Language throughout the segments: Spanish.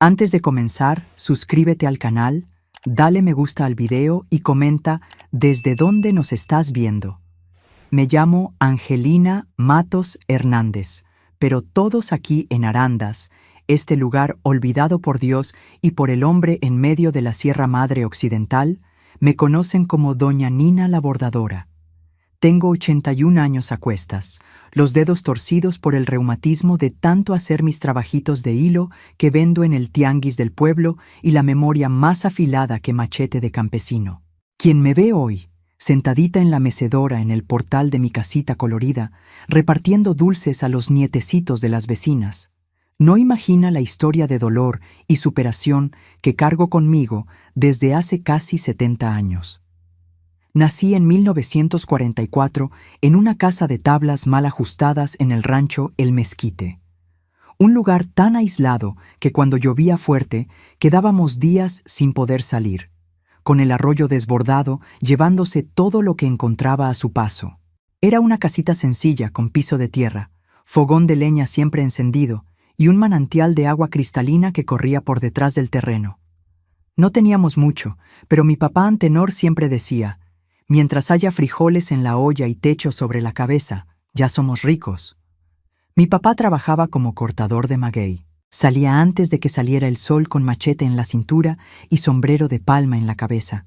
Antes de comenzar, suscríbete al canal, dale me gusta al video y comenta desde dónde nos estás viendo. Me llamo Angelina Matos Hernández, pero todos aquí en Arandas, este lugar olvidado por Dios y por el hombre en medio de la Sierra Madre Occidental, me conocen como Doña Nina la Bordadora. Tengo 81 años a cuestas, los dedos torcidos por el reumatismo de tanto hacer mis trabajitos de hilo que vendo en el tianguis del pueblo y la memoria más afilada que machete de campesino. Quien me ve hoy, sentadita en la mecedora en el portal de mi casita colorida, repartiendo dulces a los nietecitos de las vecinas, no imagina la historia de dolor y superación que cargo conmigo desde hace casi 70 años. Nací en 1944 en una casa de tablas mal ajustadas en el rancho El Mezquite. Un lugar tan aislado que cuando llovía fuerte quedábamos días sin poder salir, con el arroyo desbordado llevándose todo lo que encontraba a su paso. Era una casita sencilla con piso de tierra, fogón de leña siempre encendido y un manantial de agua cristalina que corría por detrás del terreno. No teníamos mucho, pero mi papá Antenor siempre decía: mientras haya frijoles en la olla y techo sobre la cabeza, ya somos ricos. Mi papá trabajaba como cortador de maguey. Salía antes de que saliera el sol con machete en la cintura y sombrero de palma en la cabeza,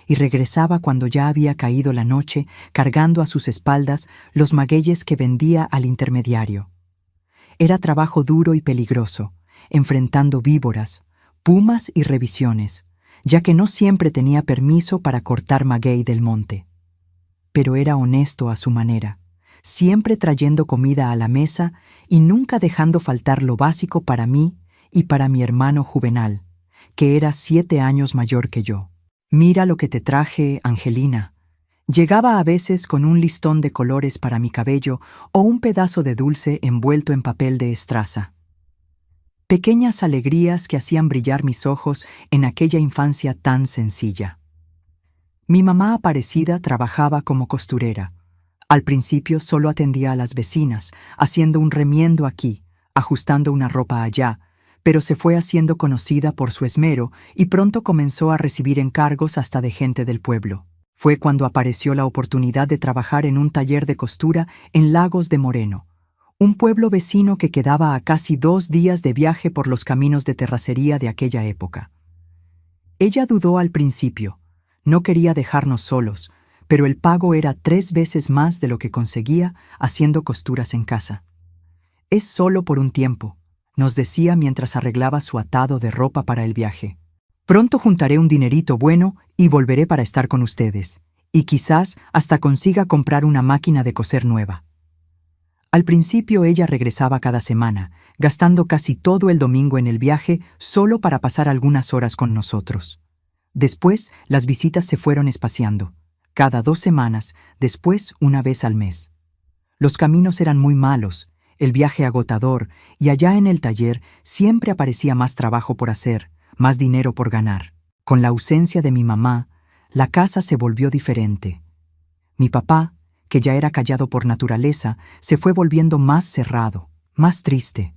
y regresaba cuando ya había caído la noche cargando a sus espaldas los magueyes que vendía al intermediario. Era trabajo duro y peligroso, enfrentando víboras, pumas y revisiones, ya que no siempre tenía permiso para cortar maguey del monte. Pero era honesto a su manera, siempre trayendo comida a la mesa y nunca dejando faltar lo básico para mí y para mi hermano Juvenal, que era 7 años mayor que yo. Mira lo que te traje, Angelina. Llegaba a veces con un listón de colores para mi cabello o un pedazo de dulce envuelto en papel de estraza. Pequeñas alegrías que hacían brillar mis ojos en aquella infancia tan sencilla. Mi mamá Aparecida trabajaba como costurera. Al principio solo atendía a las vecinas, haciendo un remiendo aquí, ajustando una ropa allá, pero se fue haciendo conocida por su esmero y pronto comenzó a recibir encargos hasta de gente del pueblo. Fue cuando apareció la oportunidad de trabajar en un taller de costura en Lagos de Moreno, un pueblo vecino que quedaba a casi 2 días de viaje por los caminos de terracería de aquella época. Ella dudó al principio, no quería dejarnos solos, pero el pago era 3 veces más de lo que conseguía haciendo costuras en casa. Es solo por un tiempo, nos decía mientras arreglaba su atado de ropa para el viaje. Pronto juntaré un dinerito bueno y volveré para estar con ustedes, y quizás hasta consiga comprar una máquina de coser nueva. Al principio ella regresaba cada semana, gastando casi todo el domingo en el viaje solo para pasar algunas horas con nosotros. Después, las visitas se fueron espaciando, cada 2 semanas, después una vez al mes. Los caminos eran muy malos, el viaje agotador, y allá en el taller siempre aparecía más trabajo por hacer, más dinero por ganar. Con la ausencia de mi mamá, la casa se volvió diferente. Mi papá, que ya era callado por naturaleza, se fue volviendo más cerrado, más triste.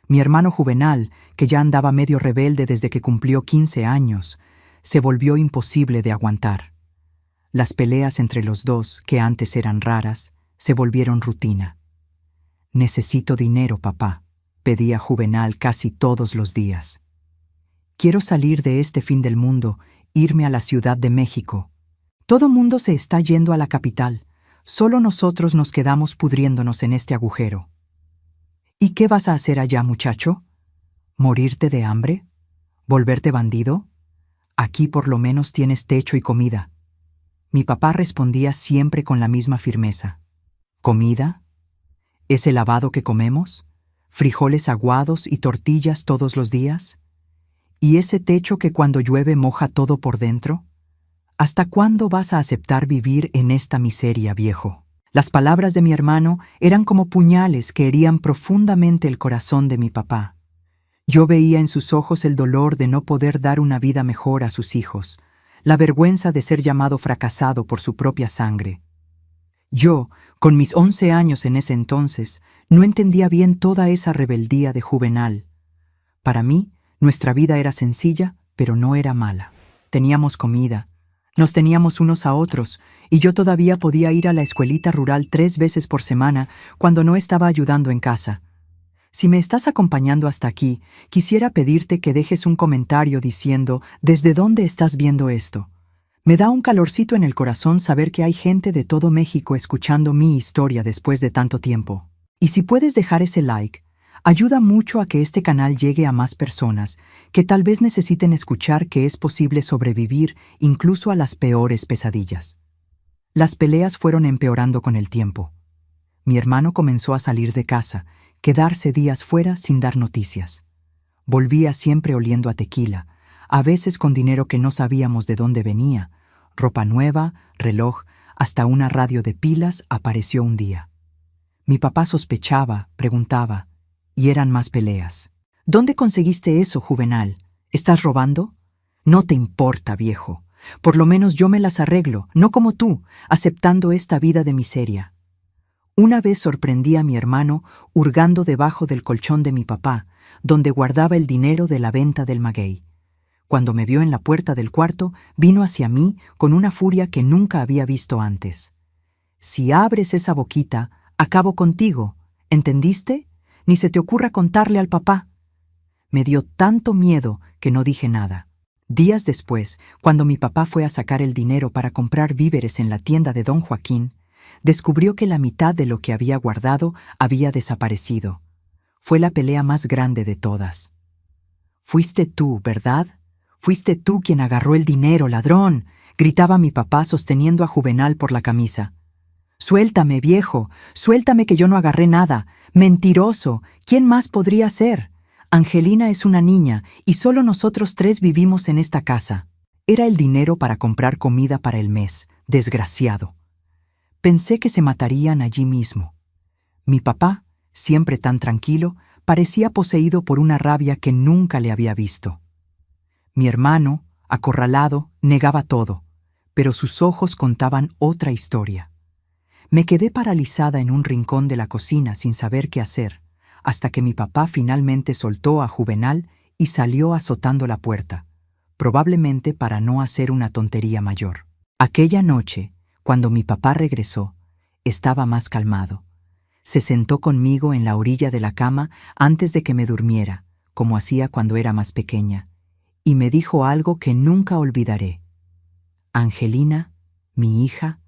Mi hermano Juvenal, que ya andaba medio rebelde desde que cumplió 15 años, se volvió imposible de aguantar. Las peleas entre los dos, que antes eran raras, se volvieron rutina. «Necesito dinero, papá», pedía Juvenal casi todos los días. «Quiero salir de este fin del mundo, irme a la Ciudad de México. Todo mundo se está yendo a la capital. Solo nosotros nos quedamos pudriéndonos en este agujero». «¿Y qué vas a hacer allá, muchacho? ¿Morirte de hambre? ¿Volverte bandido? Aquí por lo menos tienes techo y comida». Mi papá respondía siempre con la misma firmeza. «¿Comida? ¿Ese lavado que comemos? ¿Frijoles aguados y tortillas todos los días? ¿Y ese techo que cuando llueve moja todo por dentro? ¿Hasta cuándo vas a aceptar vivir en esta miseria, viejo?». Las palabras de mi hermano eran como puñales que herían profundamente el corazón de mi papá. Yo veía en sus ojos el dolor de no poder dar una vida mejor a sus hijos, la vergüenza de ser llamado fracasado por su propia sangre. Yo, con mis 11 años en ese entonces, no entendía bien toda esa rebeldía de Juvenal. Para mí, Nuestra vida era sencilla, pero no era mala. Teníamos comida, nos teníamos unos a otros, y yo todavía podía ir a la escuelita rural 3 veces por semana cuando no estaba ayudando en casa. Si me estás acompañando hasta aquí, quisiera pedirte que dejes un comentario diciendo ¿desde dónde estás viendo esto? Me da un calorcito en el corazón saber que hay gente de todo México escuchando mi historia después de tanto tiempo. Y si puedes dejar ese like, ayuda mucho a que este canal llegue a más personas que tal vez necesiten escuchar que es posible sobrevivir incluso a las peores pesadillas. Las peleas fueron empeorando con el tiempo. Mi hermano comenzó a salir de casa, quedarse días fuera sin dar noticias. Volvía siempre oliendo a tequila, a veces con dinero que no sabíamos de dónde venía, ropa nueva, reloj, hasta una radio de pilas apareció un día. Mi papá sospechaba, preguntaba, y eran más peleas. ¿Dónde conseguiste eso, Juvenal? ¿Estás robando? No te importa, viejo. Por lo menos yo me las arreglo, no como tú, aceptando esta vida de miseria. Una vez sorprendí a mi hermano hurgando debajo del colchón de mi papá, donde guardaba el dinero de la venta del maguey. Cuando me vio en la puerta del cuarto, vino hacia mí con una furia que nunca había visto antes. Si abres esa boquita, acabo contigo, ¿entendiste? Ni se te ocurra contarle al papá. Me dio tanto miedo que no dije nada. Días después, cuando mi papá fue a sacar el dinero para comprar víveres en la tienda de don Joaquín, descubrió que la mitad de lo que había guardado había desaparecido. Fue la pelea más grande de todas. «Fuiste tú, ¿verdad? Fuiste tú quien agarró el dinero, ladrón», gritaba mi papá sosteniendo a Juvenal por la camisa. «Suéltame, viejo, suéltame que yo no agarré nada. Mentiroso, ¿quién más podría ser? Angelina es una niña y solo nosotros 3 vivimos en esta casa». Era el dinero para comprar comida para el mes, desgraciado. Pensé que se matarían allí mismo. Mi papá, siempre tan tranquilo, parecía poseído por una rabia que nunca le había visto. Mi hermano, acorralado, negaba todo, pero sus ojos contaban otra historia. Me quedé paralizada en un rincón de la cocina sin saber qué hacer, hasta que mi papá finalmente soltó a Juvenal y salió azotando la puerta, probablemente para no hacer una tontería mayor. Aquella noche, cuando mi papá regresó, estaba más calmado. Se sentó conmigo en la orilla de la cama antes de que me durmiera, como hacía cuando era más pequeña, y me dijo algo que nunca olvidaré. «Angelina, mi hija,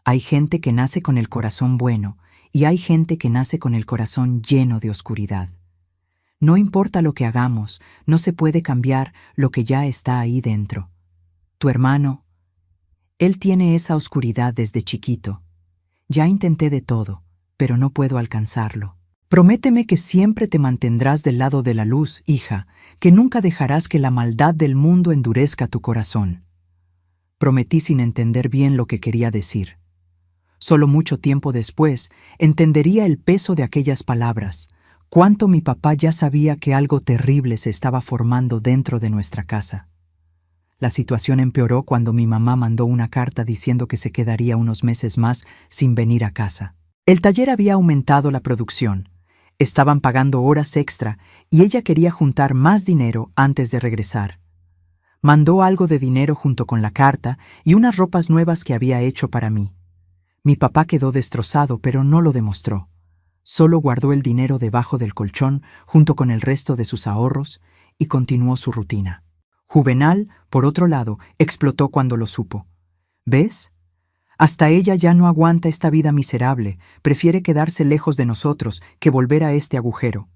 hay gente que nace con el corazón bueno y hay gente que nace con el corazón lleno de oscuridad. No importa lo que hagamos, no se puede cambiar lo que ya está ahí dentro. Tu hermano, él tiene esa oscuridad desde chiquito. Ya intenté de todo, pero no puedo alcanzarlo. Prométeme que siempre te mantendrás del lado de la luz, hija, que nunca dejarás que la maldad del mundo endurezca tu corazón». Prometí sin entender bien lo que quería decir. Solo mucho tiempo después entendería el peso de aquellas palabras, cuánto mi papá ya sabía que algo terrible se estaba formando dentro de nuestra casa. La situación empeoró cuando mi mamá mandó una carta diciendo que se quedaría unos meses más sin venir a casa. El taller había aumentado la producción, estaban pagando horas extra y ella quería juntar más dinero antes de regresar. Mandó algo de dinero junto con la carta y unas ropas nuevas que había hecho para mí. Mi papá quedó destrozado, pero no lo demostró. Solo guardó el dinero debajo del colchón junto con el resto de sus ahorros y continuó su rutina. Juvenal, por otro lado, explotó cuando lo supo. ¿Ves? Hasta ella ya no aguanta esta vida miserable, prefiere quedarse lejos de nosotros que volver a este agujero.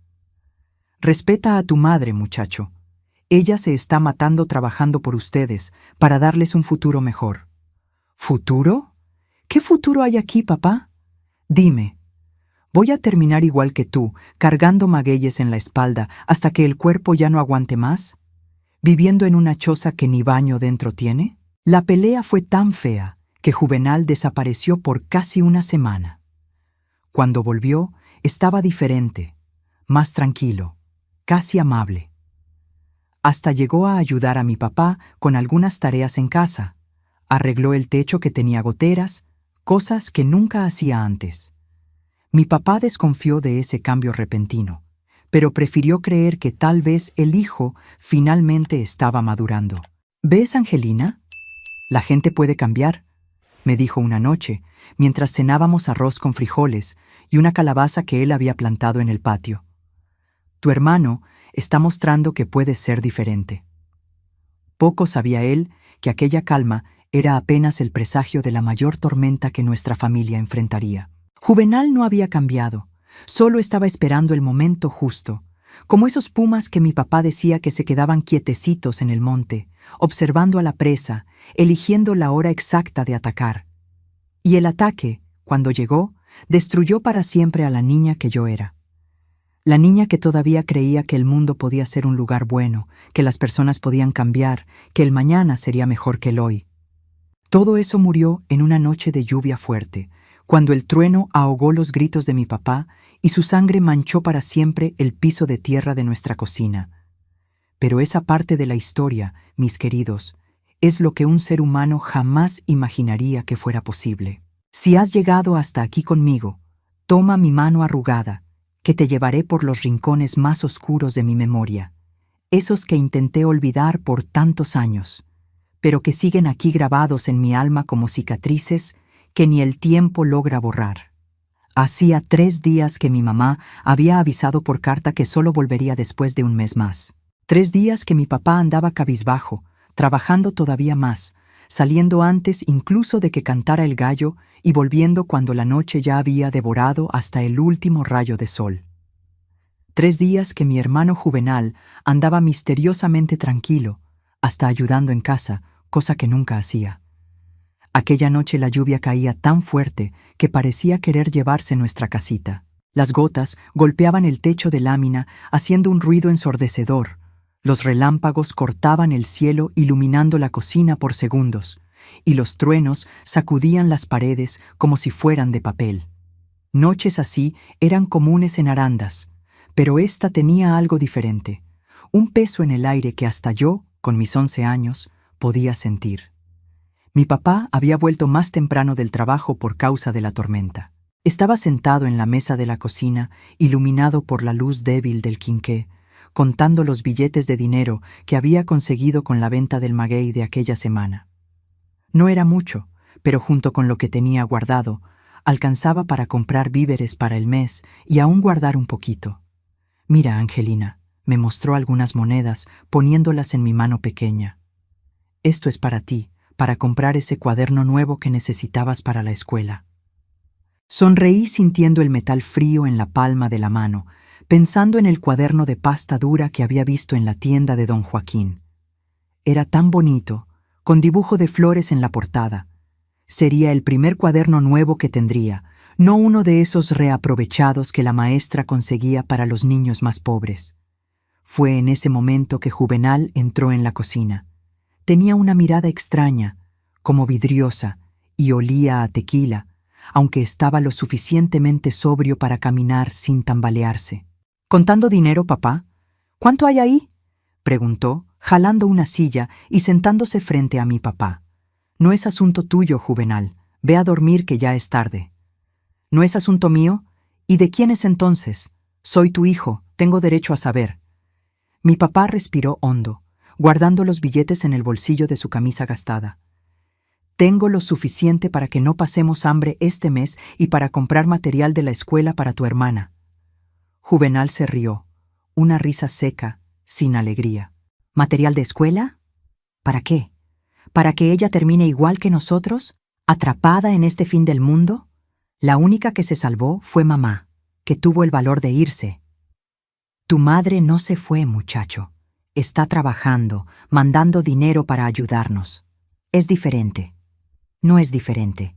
Respeta a tu madre, muchacho. Ella se está matando trabajando por ustedes, para darles un futuro mejor. ¿Futuro? ¿Qué futuro hay aquí, papá? Dime. ¿Voy a terminar igual que tú, cargando magueyes en la espalda hasta que el cuerpo ya no aguante más? ¿Viviendo en una choza que ni baño dentro tiene? La pelea fue tan fea que Juvenal desapareció por casi una semana. Cuando volvió, estaba diferente, más tranquilo, casi amable. Hasta llegó a ayudar a mi papá con algunas tareas en casa. Arregló el techo que tenía goteras, cosas que nunca hacía antes. Mi papá desconfió de ese cambio repentino, pero prefirió creer que tal vez el hijo finalmente estaba madurando. ¿Ves, Angelina? La gente puede cambiar, me dijo una noche, mientras cenábamos arroz con frijoles y una calabaza que él había plantado en el patio. Tu hermano está mostrando que puedes ser diferente. Poco sabía él que aquella calma era apenas el presagio de la mayor tormenta que nuestra familia enfrentaría. Juvenal no había cambiado, solo estaba esperando el momento justo, como esos pumas que mi papá decía que se quedaban quietecitos en el monte, observando a la presa, eligiendo la hora exacta de atacar. Y el ataque, cuando llegó, destruyó para siempre a la niña que yo era. La niña que todavía creía que el mundo podía ser un lugar bueno, que las personas podían cambiar, que el mañana sería mejor que el hoy. Todo eso murió en una noche de lluvia fuerte, cuando el trueno ahogó los gritos de mi papá y su sangre manchó para siempre el piso de tierra de nuestra cocina. Pero esa parte de la historia, mis queridos, es lo que un ser humano jamás imaginaría que fuera posible. Si has llegado hasta aquí conmigo, toma mi mano arrugada, que te llevaré por los rincones más oscuros de mi memoria, esos que intenté olvidar por tantos años, pero que siguen aquí grabados en mi alma como cicatrices que ni el tiempo logra borrar. Hacía 3 días que mi mamá había avisado por carta que solo volvería después de un mes más. 3 días que mi papá andaba cabizbajo, trabajando todavía más, saliendo antes incluso de que cantara el gallo y volviendo cuando la noche ya había devorado hasta el último rayo de sol. 3 días que mi hermano Juvenal andaba misteriosamente tranquilo, hasta ayudando en casa, cosa que nunca hacía. Aquella noche la lluvia caía tan fuerte que parecía querer llevarse nuestra casita. Las gotas golpeaban el techo de lámina haciendo un ruido ensordecedor. Los relámpagos cortaban el cielo iluminando la cocina por segundos, y los truenos sacudían las paredes como si fueran de papel. Noches así eran comunes en Arandas, pero esta tenía algo diferente, un peso en el aire que hasta yo, con mis 11 años, podía sentir. Mi papá había vuelto más temprano del trabajo por causa de la tormenta. Estaba sentado en la mesa de la cocina, iluminado por la luz débil del quinqué, contando los billetes de dinero que había conseguido con la venta del maguey de aquella semana. No era mucho, pero junto con lo que tenía guardado, alcanzaba para comprar víveres para el mes y aún guardar un poquito. Mira, Angelina, me mostró algunas monedas poniéndolas en mi mano pequeña. Esto es para ti, para comprar ese cuaderno nuevo que necesitabas para la escuela. Sonreí sintiendo el metal frío en la palma de la mano, pensando en el cuaderno de pasta dura que había visto en la tienda de don Joaquín. Era tan bonito, con dibujo de flores en la portada. Sería el primer cuaderno nuevo que tendría, no uno de esos reaprovechados que la maestra conseguía para los niños más pobres. Fue en ese momento que Juvenal entró en la cocina. Tenía una mirada extraña, como vidriosa, y olía a tequila, aunque estaba lo suficientemente sobrio para caminar sin tambalearse. —¿Contando dinero, papá? —¿Cuánto hay ahí? —preguntó, jalando una silla y sentándose frente a mi papá. —No es asunto tuyo, Juvenal. Ve a dormir que ya es tarde. —¿No es asunto mío? ¿Y de quién es entonces? Soy tu hijo, tengo derecho a saber. Mi papá respiró hondo, guardando los billetes en el bolsillo de su camisa gastada. Tengo lo suficiente para que no pasemos hambre este mes y para comprar material de la escuela para tu hermana. Juvenal se rió, una risa seca, sin alegría. ¿Material de escuela? ¿Para qué? ¿Para que ella termine igual que nosotros, atrapada en este fin del mundo? La única que se salvó fue mamá, que tuvo el valor de irse. Tu madre no se fue, muchacho. Está trabajando, mandando dinero para ayudarnos. Es diferente. No es diferente.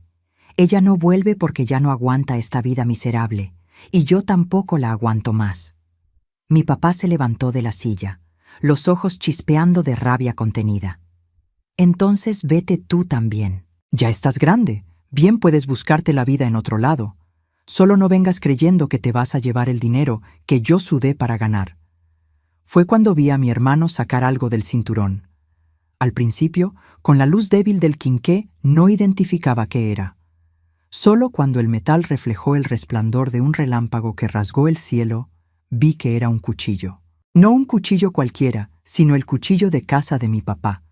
Ella no vuelve porque ya no aguanta esta vida miserable, y yo tampoco la aguanto más. Mi papá se levantó de la silla, los ojos chispeando de rabia contenida. Entonces vete tú también. Ya estás grande, bien puedes buscarte la vida en otro lado. Solo no vengas creyendo que te vas a llevar el dinero que yo sudé para ganar. Fue cuando vi a mi hermano sacar algo del cinturón. Al principio, con la luz débil del quinqué, no identificaba qué era. Solo cuando el metal reflejó el resplandor de un relámpago que rasgó el cielo, Vi que era un cuchillo. No un cuchillo cualquiera, sino el cuchillo de caza de mi papá,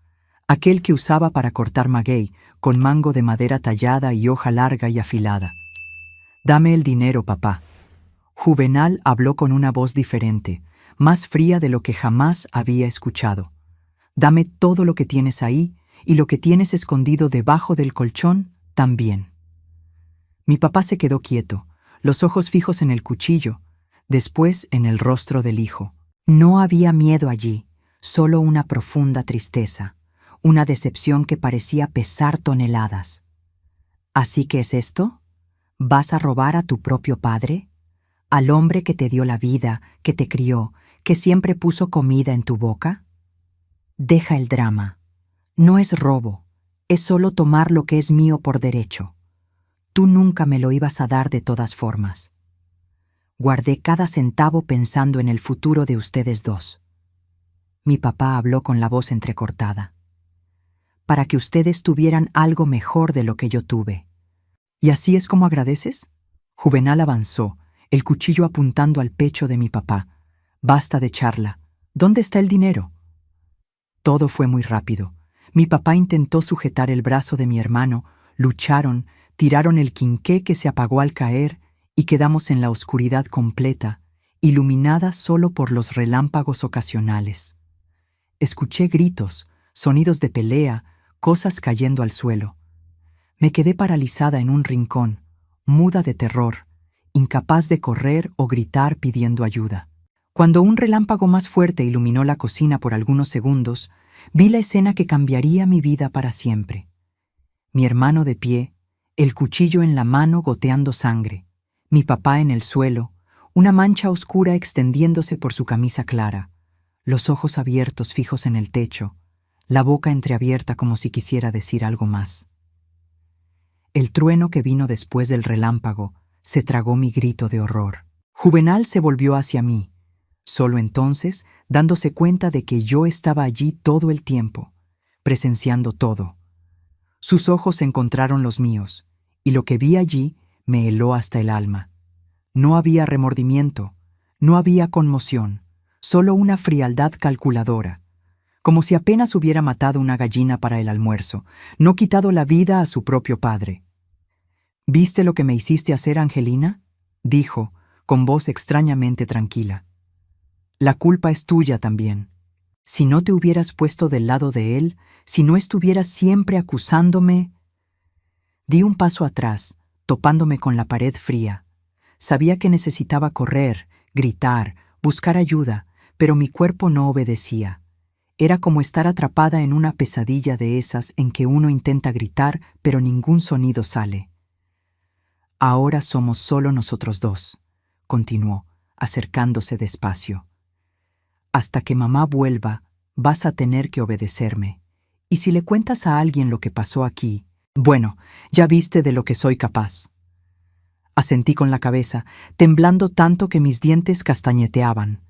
aquel que usaba para cortar maguey, con mango de madera tallada y hoja larga y afilada. «Dame el dinero, papá». Juvenal habló con una voz diferente, más fría de lo que jamás había escuchado. «Dame todo lo que tienes ahí, y lo que tienes escondido debajo del colchón también». Mi papá se quedó quieto, los ojos fijos en el cuchillo, después en el rostro del hijo. No había miedo allí, solo una profunda tristeza, una decepción que parecía pesar toneladas. «¿Así que es esto? ¿Vas a robar a tu propio padre? ¿Al hombre que te dio la vida, que te crió, que siempre puso comida en tu boca? Deja el drama. No es robo, es solo tomar lo que es mío por derecho. Tú nunca me lo ibas a dar de todas formas. Guardé cada centavo pensando en el futuro de ustedes dos». Mi papá habló con la voz entrecortada. «Para que ustedes tuvieran algo mejor de lo que yo tuve». «¿Y así es como agradeces?». Juvenal avanzó, el cuchillo apuntando al pecho de mi papá. «Basta de charla. ¿Dónde está el dinero?». Todo fue muy rápido. Mi papá intentó sujetar el brazo de mi hermano, lucharon, tiraron el quinqué que se apagó al caer y quedamos en la oscuridad completa, iluminada solo por los relámpagos ocasionales. Escuché gritos, sonidos de pelea, cosas cayendo al suelo. Me quedé paralizada en un rincón, muda de terror, incapaz de correr o gritar pidiendo ayuda. Cuando un relámpago más fuerte iluminó la cocina por algunos segundos, vi la escena que cambiaría mi vida para siempre. Mi hermano de pie, el cuchillo en la mano goteando sangre, mi papá en el suelo, una mancha oscura extendiéndose por su camisa clara, los ojos abiertos fijos en el techo, la boca entreabierta como si quisiera decir algo más. El trueno que vino después del relámpago se tragó mi grito de horror. Juvenal se volvió hacia mí, solo entonces dándose cuenta de que yo estaba allí todo el tiempo, presenciando todo. Sus ojos encontraron los míos, y lo que vi allí me heló hasta el alma. No había remordimiento, no había conmoción, solo una frialdad calculadora, como si apenas hubiera matado una gallina para el almuerzo, no quitado la vida a su propio padre. «¿Viste lo que me hiciste hacer, Angelina?», dijo, con voz extrañamente tranquila. «La culpa es tuya también. Si no te hubieras puesto del lado de él, si no estuvieras siempre acusándome...». Di un paso atrás, topándome con la pared fría. Sabía que necesitaba correr, gritar, buscar ayuda, pero mi cuerpo no obedecía. Era como estar atrapada en una pesadilla de esas en que uno intenta gritar, pero ningún sonido sale. «Ahora somos solo nosotros dos», continuó, acercándose despacio. «Hasta que mamá vuelva, vas a tener que obedecerme. Y si le cuentas a alguien lo que pasó aquí, bueno, ya viste de lo que soy capaz». Asentí con la cabeza, temblando tanto que mis dientes castañeteaban.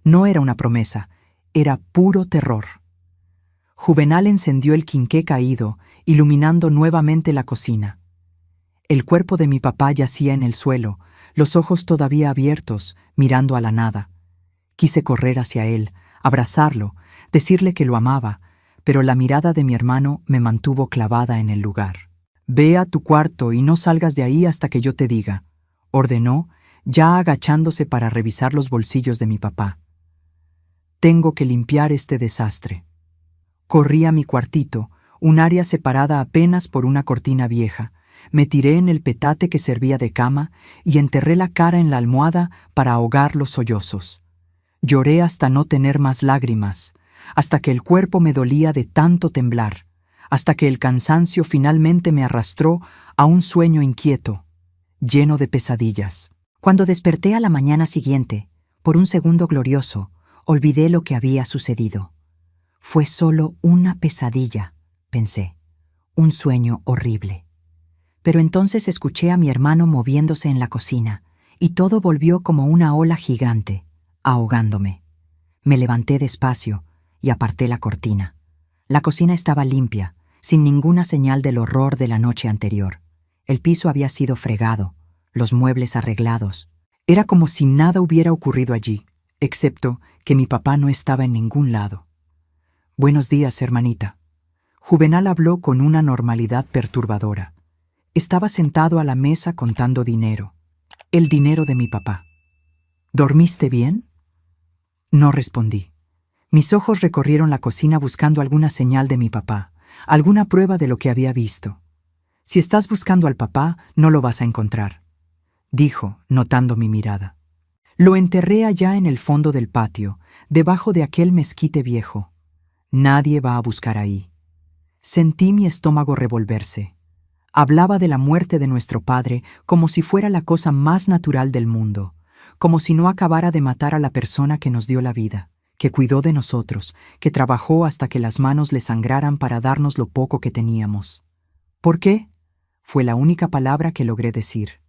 No era una promesa, era puro terror. Juvenal encendió el quinqué caído, iluminando nuevamente la cocina. El cuerpo de mi papá yacía en el suelo, los ojos todavía abiertos, mirando a la nada. Quise correr hacia él, abrazarlo, decirle que lo amaba, pero la mirada de mi hermano me mantuvo clavada en el lugar. «Ve a tu cuarto y no salgas de ahí hasta que yo te diga», ordenó, ya agachándose para revisar los bolsillos de mi papá. «Tengo que limpiar este desastre». Corrí a mi cuartito, un área separada apenas por una cortina vieja. Me tiré en el petate que servía de cama y enterré la cara en la almohada para ahogar los sollozos. Lloré hasta no tener más lágrimas, hasta que el cuerpo me dolía de tanto temblar, hasta que el cansancio finalmente me arrastró a un sueño inquieto, lleno de pesadillas. Cuando desperté a la mañana siguiente, por un segundo glorioso, olvidé lo que había sucedido. Fue solo una pesadilla, pensé, un sueño horrible. Pero entonces escuché a mi hermano moviéndose en la cocina, y todo volvió como una ola gigante, ahogándome. Me levanté despacio y aparté la cortina. La cocina estaba limpia, sin ninguna señal del horror de la noche anterior. El piso había sido fregado, los muebles arreglados. Era como si nada hubiera ocurrido allí, excepto que mi papá no estaba en ningún lado. «Buenos días, hermanita». Juvenal habló con una normalidad perturbadora. Estaba sentado a la mesa contando dinero. El dinero de mi papá. «¿Dormiste bien?» No respondí. Mis ojos recorrieron la cocina buscando alguna señal de mi papá, alguna prueba de lo que había visto. «Si estás buscando al papá, no lo vas a encontrar», dijo, notando mi mirada. «Lo enterré allá en el fondo del patio, debajo de aquel mezquite viejo. Nadie va a buscar ahí». Sentí mi estómago revolverse. Hablaba de la muerte de nuestro padre como si fuera la cosa más natural del mundo, como si no acabara de matar a la persona que nos dio la vida, que cuidó de nosotros, que trabajó hasta que las manos le sangraran para darnos lo poco que teníamos. «¿Por qué?», fue la única palabra que logré decir,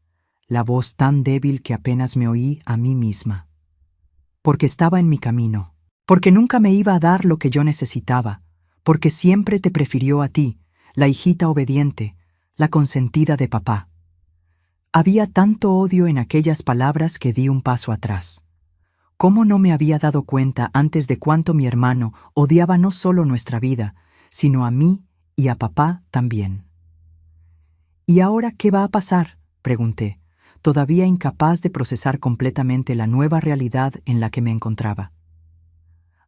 la voz tan débil que apenas me oí a mí misma. «Porque estaba en mi camino, porque nunca me iba a dar lo que yo necesitaba, porque siempre te prefirió a ti, la hijita obediente, la consentida de papá». Había tanto odio en aquellas palabras que di un paso atrás. ¿Cómo no me había dado cuenta antes de cuánto mi hermano odiaba no solo nuestra vida, sino a mí y a papá también? «¿Y ahora qué va a pasar?», pregunté, todavía incapaz de procesar completamente la nueva realidad en la que me encontraba.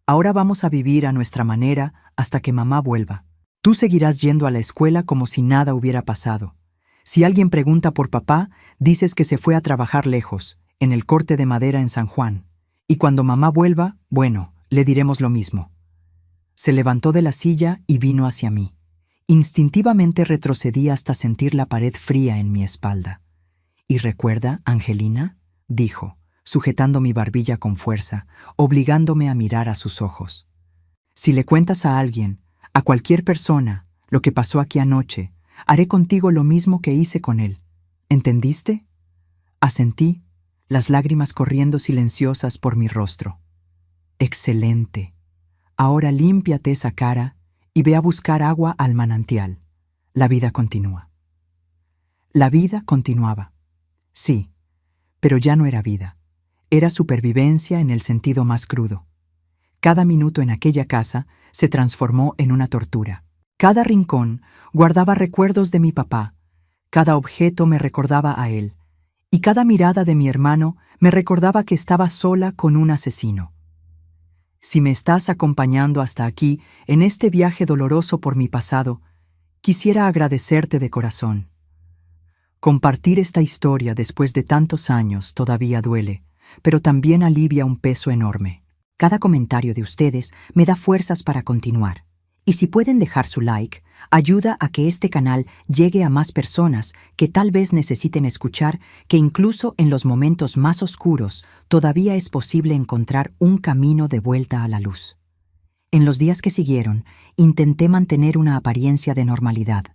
«Ahora vamos a vivir a nuestra manera hasta que mamá vuelva. Tú seguirás yendo a la escuela como si nada hubiera pasado. Si alguien pregunta por papá, dices que se fue a trabajar lejos, en el corte de madera en San Juan. Y cuando mamá vuelva, bueno, le diremos lo mismo». Se levantó de la silla y vino hacia mí. Instintivamente retrocedí hasta sentir la pared fría en mi espalda. «¿Y recuerda, Angelina?», dijo, sujetando mi barbilla con fuerza, obligándome a mirar a sus ojos. «Si le cuentas a alguien, a cualquier persona, lo que pasó aquí anoche, haré contigo lo mismo que hice con él. ¿Entendiste?». Asentí, las lágrimas corriendo silenciosas por mi rostro. «Excelente. Ahora límpiate esa cara y ve a buscar agua al manantial. La vida continúa». La vida continuaba. Sí, pero ya no era vida. Era supervivencia en el sentido más crudo. Cada minuto en aquella casa se transformó en una tortura. Cada rincón guardaba recuerdos de mi papá, cada objeto me recordaba a él, y cada mirada de mi hermano me recordaba que estaba sola con un asesino. Si me estás acompañando hasta aquí, en este viaje doloroso por mi pasado, quisiera agradecerte de corazón. Compartir esta historia después de tantos años todavía duele, pero también alivia un peso enorme. Cada comentario de ustedes me da fuerzas para continuar. Y si pueden dejar su like, ayuda a que este canal llegue a más personas que tal vez necesiten escuchar que incluso en los momentos más oscuros todavía es posible encontrar un camino de vuelta a la luz. En los días que siguieron, intenté mantener una apariencia de normalidad.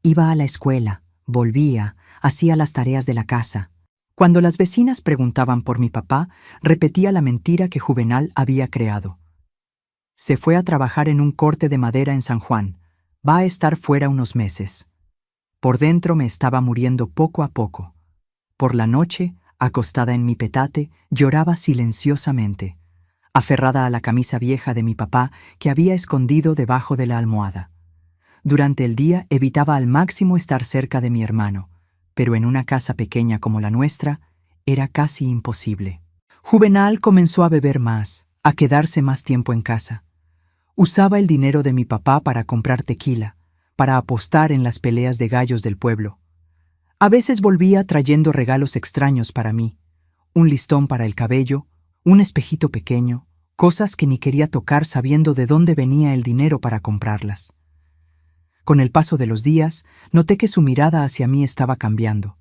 Iba a la escuela, volvía, hacía las tareas de la casa. Cuando las vecinas preguntaban por mi papá, repetía la mentira que Juvenal había creado. «Se fue a trabajar en un corte de madera en San Juan. Va a estar fuera unos meses». Por dentro me estaba muriendo poco a poco. Por la noche, acostada en mi petate, lloraba silenciosamente, aferrada a la camisa vieja de mi papá que había escondido debajo de la almohada. Durante el día evitaba al máximo estar cerca de mi hermano, pero en una casa pequeña como la nuestra, era casi imposible. Juvenal comenzó a beber más, a quedarse más tiempo en casa. Usaba el dinero de mi papá para comprar tequila, para apostar en las peleas de gallos del pueblo. A veces volvía trayendo regalos extraños para mí, un listón para el cabello, un espejito pequeño, cosas que ni quería tocar sabiendo de dónde venía el dinero para comprarlas. Con el paso de los días, noté que su mirada hacia mí estaba cambiando.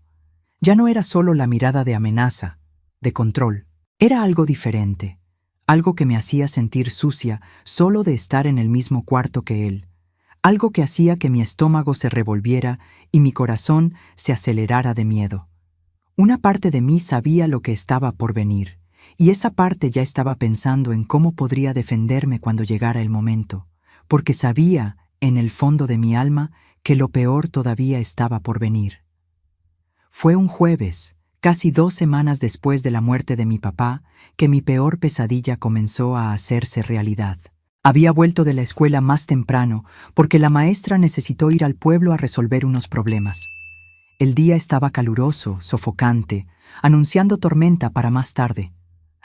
Ya no era solo la mirada de amenaza, de control. Era algo diferente, algo que me hacía sentir sucia solo de estar en el mismo cuarto que él, algo que hacía que mi estómago se revolviera y mi corazón se acelerara de miedo. Una parte de mí sabía lo que estaba por venir, y esa parte ya estaba pensando en cómo podría defenderme cuando llegara el momento, porque sabía, en el fondo de mi alma, que lo peor todavía estaba por venir. Fue un jueves, casi 2 semanas después de la muerte de mi papá, que mi peor pesadilla comenzó a hacerse realidad. Había vuelto de la escuela más temprano porque la maestra necesitó ir al pueblo a resolver unos problemas. El día estaba caluroso, sofocante, anunciando tormenta para más tarde.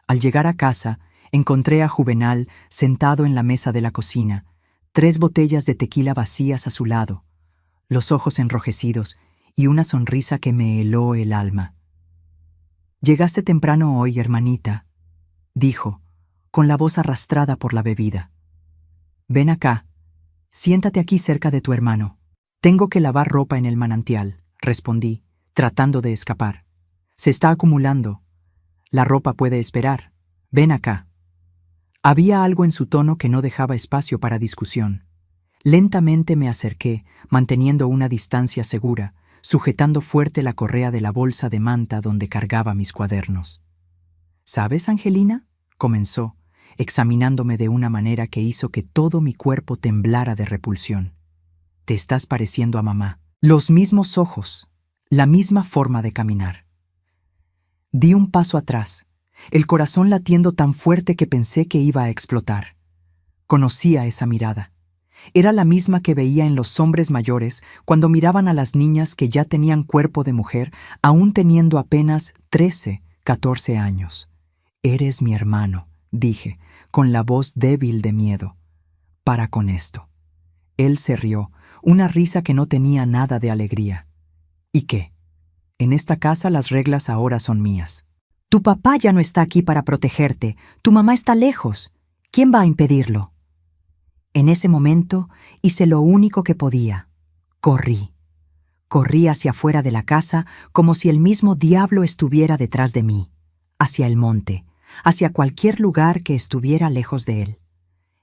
Al llegar a casa, encontré a Juvenal sentado en la mesa de la cocina, 3 botellas de tequila vacías a su lado, los ojos enrojecidos y una sonrisa que me heló el alma. «Llegaste temprano hoy, hermanita», dijo, con la voz arrastrada por la bebida. «Ven acá, siéntate aquí cerca de tu hermano». «Tengo que lavar ropa en el manantial», respondí, tratando de escapar. «Se está acumulando. La ropa puede esperar. Ven acá». Había algo en su tono que no dejaba espacio para discusión. Lentamente me acerqué, manteniendo una distancia segura, sujetando fuerte la correa de la bolsa de manta donde cargaba mis cuadernos. «¿Sabes, Angelina?», comenzó, examinándome de una manera que hizo que todo mi cuerpo temblara de repulsión. «Te estás pareciendo a mamá. Los mismos ojos, la misma forma de caminar». Di un paso atrás, el corazón latiendo tan fuerte que pensé que iba a explotar. Conocía esa mirada. Era la misma que veía en los hombres mayores cuando miraban a las niñas que ya tenían cuerpo de mujer, aún teniendo apenas 13, 14 años. «Eres mi hermano», dije, con la voz débil de miedo. «Para con esto». Él se rió, una risa que no tenía nada de alegría. «¿Y qué? En esta casa las reglas ahora son mías». «Tu papá ya no está aquí para protegerte. Tu mamá está lejos. ¿Quién va a impedirlo?». En ese momento hice lo único que podía. Corrí. Corrí hacia afuera de la casa como si el mismo diablo estuviera detrás de mí, hacia el monte, hacia cualquier lugar que estuviera lejos de él.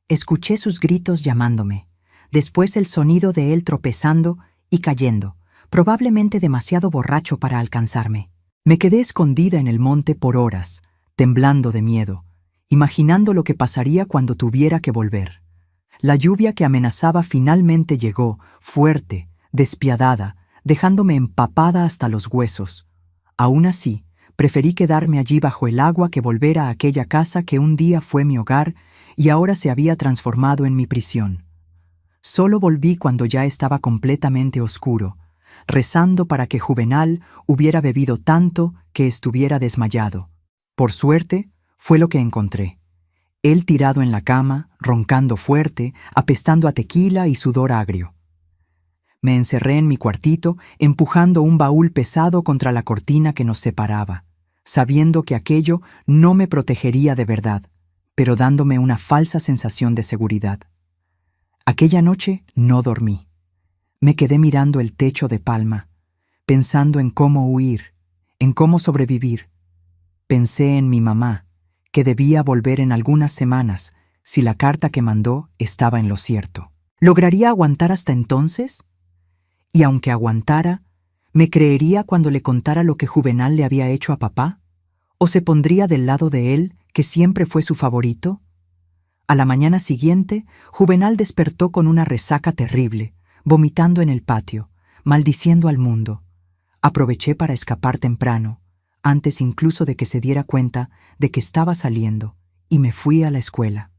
Escuché sus gritos llamándome, después el sonido de él tropezando y cayendo, probablemente demasiado borracho para alcanzarme. Me quedé escondida en el monte por horas, temblando de miedo, imaginando lo que pasaría cuando tuviera que volver. La lluvia que amenazaba finalmente llegó, fuerte, despiadada, dejándome empapada hasta los huesos. Aún así, preferí quedarme allí bajo el agua que volver a aquella casa que un día fue mi hogar y ahora se había transformado en mi prisión. Solo volví cuando ya estaba completamente oscuro, rezando para que Juvenal hubiera bebido tanto que estuviera desmayado. Por suerte, fue lo que encontré. Él tirado en la cama, roncando fuerte, apestando a tequila y sudor agrio. Me encerré en mi cuartito, empujando un baúl pesado contra la cortina que nos separaba, sabiendo que aquello no me protegería de verdad, pero dándome una falsa sensación de seguridad. Aquella noche no dormí. Me quedé mirando el techo de palma, pensando en cómo huir, en cómo sobrevivir. Pensé en mi mamá, que debía volver en algunas semanas si la carta que mandó estaba en lo cierto. ¿Lograría aguantar hasta entonces? Y aunque aguantara, ¿me creería cuando le contara lo que Juvenal le había hecho a papá? ¿O se pondría del lado de él, que siempre fue su favorito? A la mañana siguiente, Juvenal despertó con una resaca terrible, vomitando en el patio, maldiciendo al mundo. Aproveché para escapar temprano, antes incluso de que se diera cuenta de que estaba saliendo, y me fui a la escuela.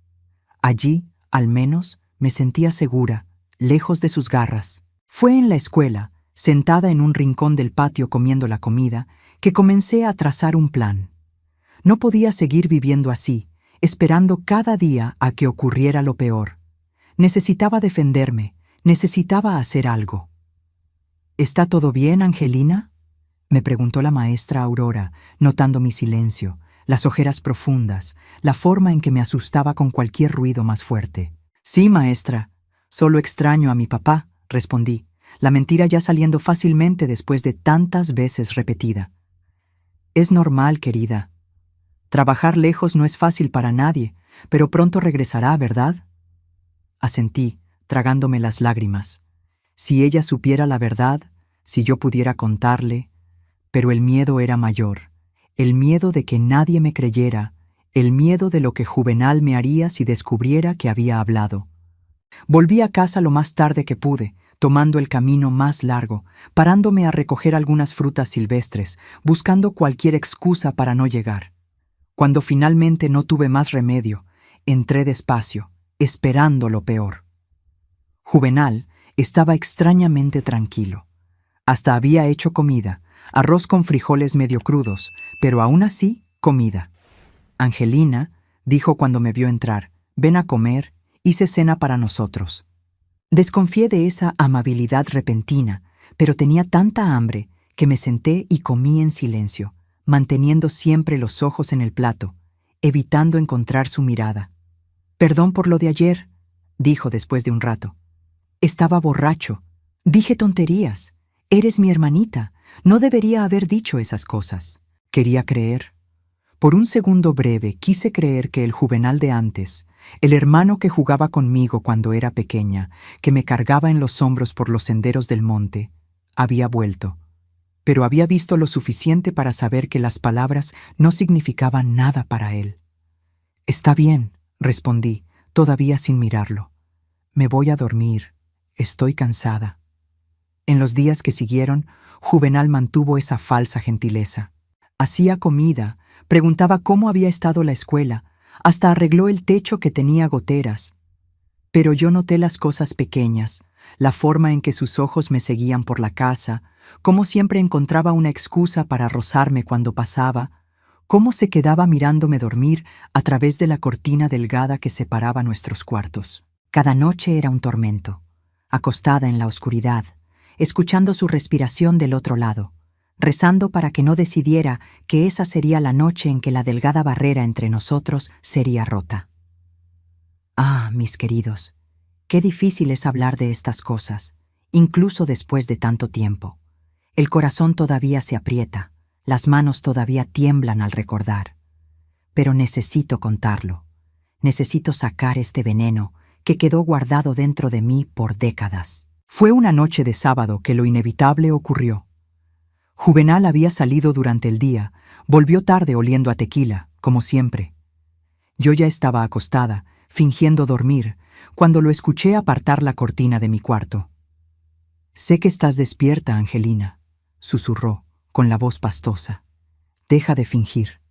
Allí, al menos, me sentía segura, lejos de sus garras. Fue en la escuela, sentada en un rincón del patio comiendo la comida, que comencé a trazar un plan. No podía seguir viviendo así, esperando cada día a que ocurriera lo peor. Necesitaba defenderme, necesitaba hacer algo. «¿Está todo bien, Angelina?», me preguntó la maestra Aurora, notando mi silencio, las ojeras profundas, la forma en que me asustaba con cualquier ruido más fuerte. «Sí, maestra. Solo extraño a mi papá», respondí, la mentira ya saliendo fácilmente después de tantas veces repetida. «Es normal, querida. Trabajar lejos no es fácil para nadie, pero pronto regresará, ¿verdad?». Asentí, tragándome las lágrimas. Si ella supiera la verdad, si yo pudiera contarle. Pero el miedo era mayor, el miedo de que nadie me creyera, el miedo de lo que Juvenal me haría si descubriera que había hablado. Volví a casa lo más tarde que pude, tomando el camino más largo, parándome a recoger algunas frutas silvestres, buscando cualquier excusa para no llegar. Cuando finalmente no tuve más remedio, entré despacio, esperando lo peor. Juvenal estaba extrañamente tranquilo. Hasta había hecho comida, arroz con frijoles medio crudos, pero aún así, comida. Angelina dijo cuando me vio entrar: «Ven a comer, hice cena para nosotros». Desconfié de esa amabilidad repentina, pero tenía tanta hambre que me senté y comí en silencio, manteniendo siempre los ojos en el plato, evitando encontrar su mirada. «Perdón por lo de ayer», dijo después de un rato. «Estaba borracho. Dije tonterías. Eres mi hermanita. No debería haber dicho esas cosas». Quería creer. Por un segundo breve quise creer que el Juvenal de antes, el hermano que jugaba conmigo cuando era pequeña, que me cargaba en los hombros por los senderos del monte, había vuelto. Pero había visto lo suficiente para saber que las palabras no significaban nada para él. «Está bien», respondí, todavía sin mirarlo. «Me voy a dormir. Estoy cansada». En los días que siguieron, Juvenal mantuvo esa falsa gentileza. Hacía comida, preguntaba cómo había estado la escuela, hasta arregló el techo que tenía goteras. Pero yo noté las cosas pequeñas, la forma en que sus ojos me seguían por la casa, cómo siempre encontraba una excusa para rozarme cuando pasaba, cómo se quedaba mirándome dormir a través de la cortina delgada que separaba nuestros cuartos. Cada noche era un tormento, acostada en la oscuridad, escuchando su respiración del otro lado, rezando para que no decidiera que esa sería la noche en que la delgada barrera entre nosotros sería rota. Ah, mis queridos, qué difícil es hablar de estas cosas, incluso después de tanto tiempo. El corazón todavía se aprieta, las manos todavía tiemblan al recordar. Pero necesito contarlo. Necesito sacar este veneno que quedó guardado dentro de mí por décadas. Fue una noche de sábado que lo inevitable ocurrió. Juvenal había salido durante el día, volvió tarde oliendo a tequila, como siempre. Yo ya estaba acostada, fingiendo dormir, cuando lo escuché apartar la cortina de mi cuarto. «Sé que estás despierta, Angelina», susurró, con la voz pastosa. «Deja de fingir».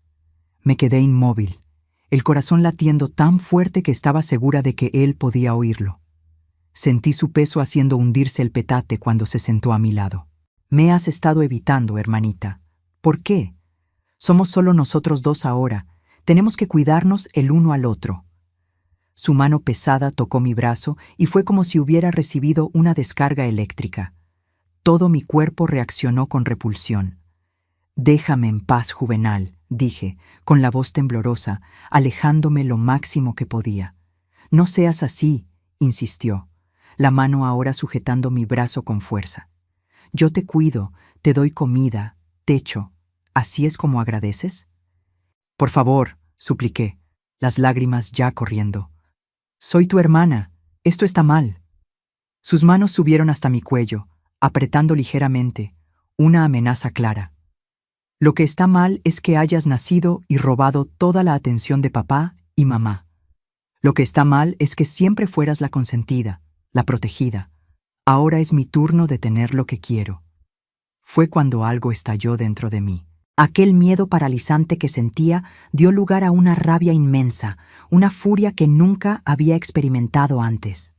Me quedé inmóvil, el corazón latiendo tan fuerte que estaba segura de que él podía oírlo. Sentí su peso haciendo hundirse el petate cuando se sentó a mi lado. «Me has estado evitando, hermanita. ¿Por qué? Somos solo nosotros dos ahora. Tenemos que cuidarnos el uno al otro». Su mano pesada tocó mi brazo y fue como si hubiera recibido una descarga eléctrica. Todo mi cuerpo reaccionó con repulsión. «Déjame en paz, Juvenal», dije, con la voz temblorosa, alejándome lo máximo que podía. «No seas así», insistió, la mano ahora sujetando mi brazo con fuerza. «Yo te cuido, te doy comida, techo. ¿Así es como agradeces?» «Por favor», supliqué, las lágrimas ya corriendo. «Soy tu hermana. Esto está mal». Sus manos subieron hasta mi cuello, apretando ligeramente, una amenaza clara. «Lo que está mal es que hayas nacido y robado toda la atención de papá y mamá. Lo que está mal es que siempre fueras la consentida, la protegida. Ahora es mi turno de tener lo que quiero». Fue cuando algo estalló dentro de mí. Aquel miedo paralizante que sentía dio lugar a una rabia inmensa, una furia que nunca había experimentado antes.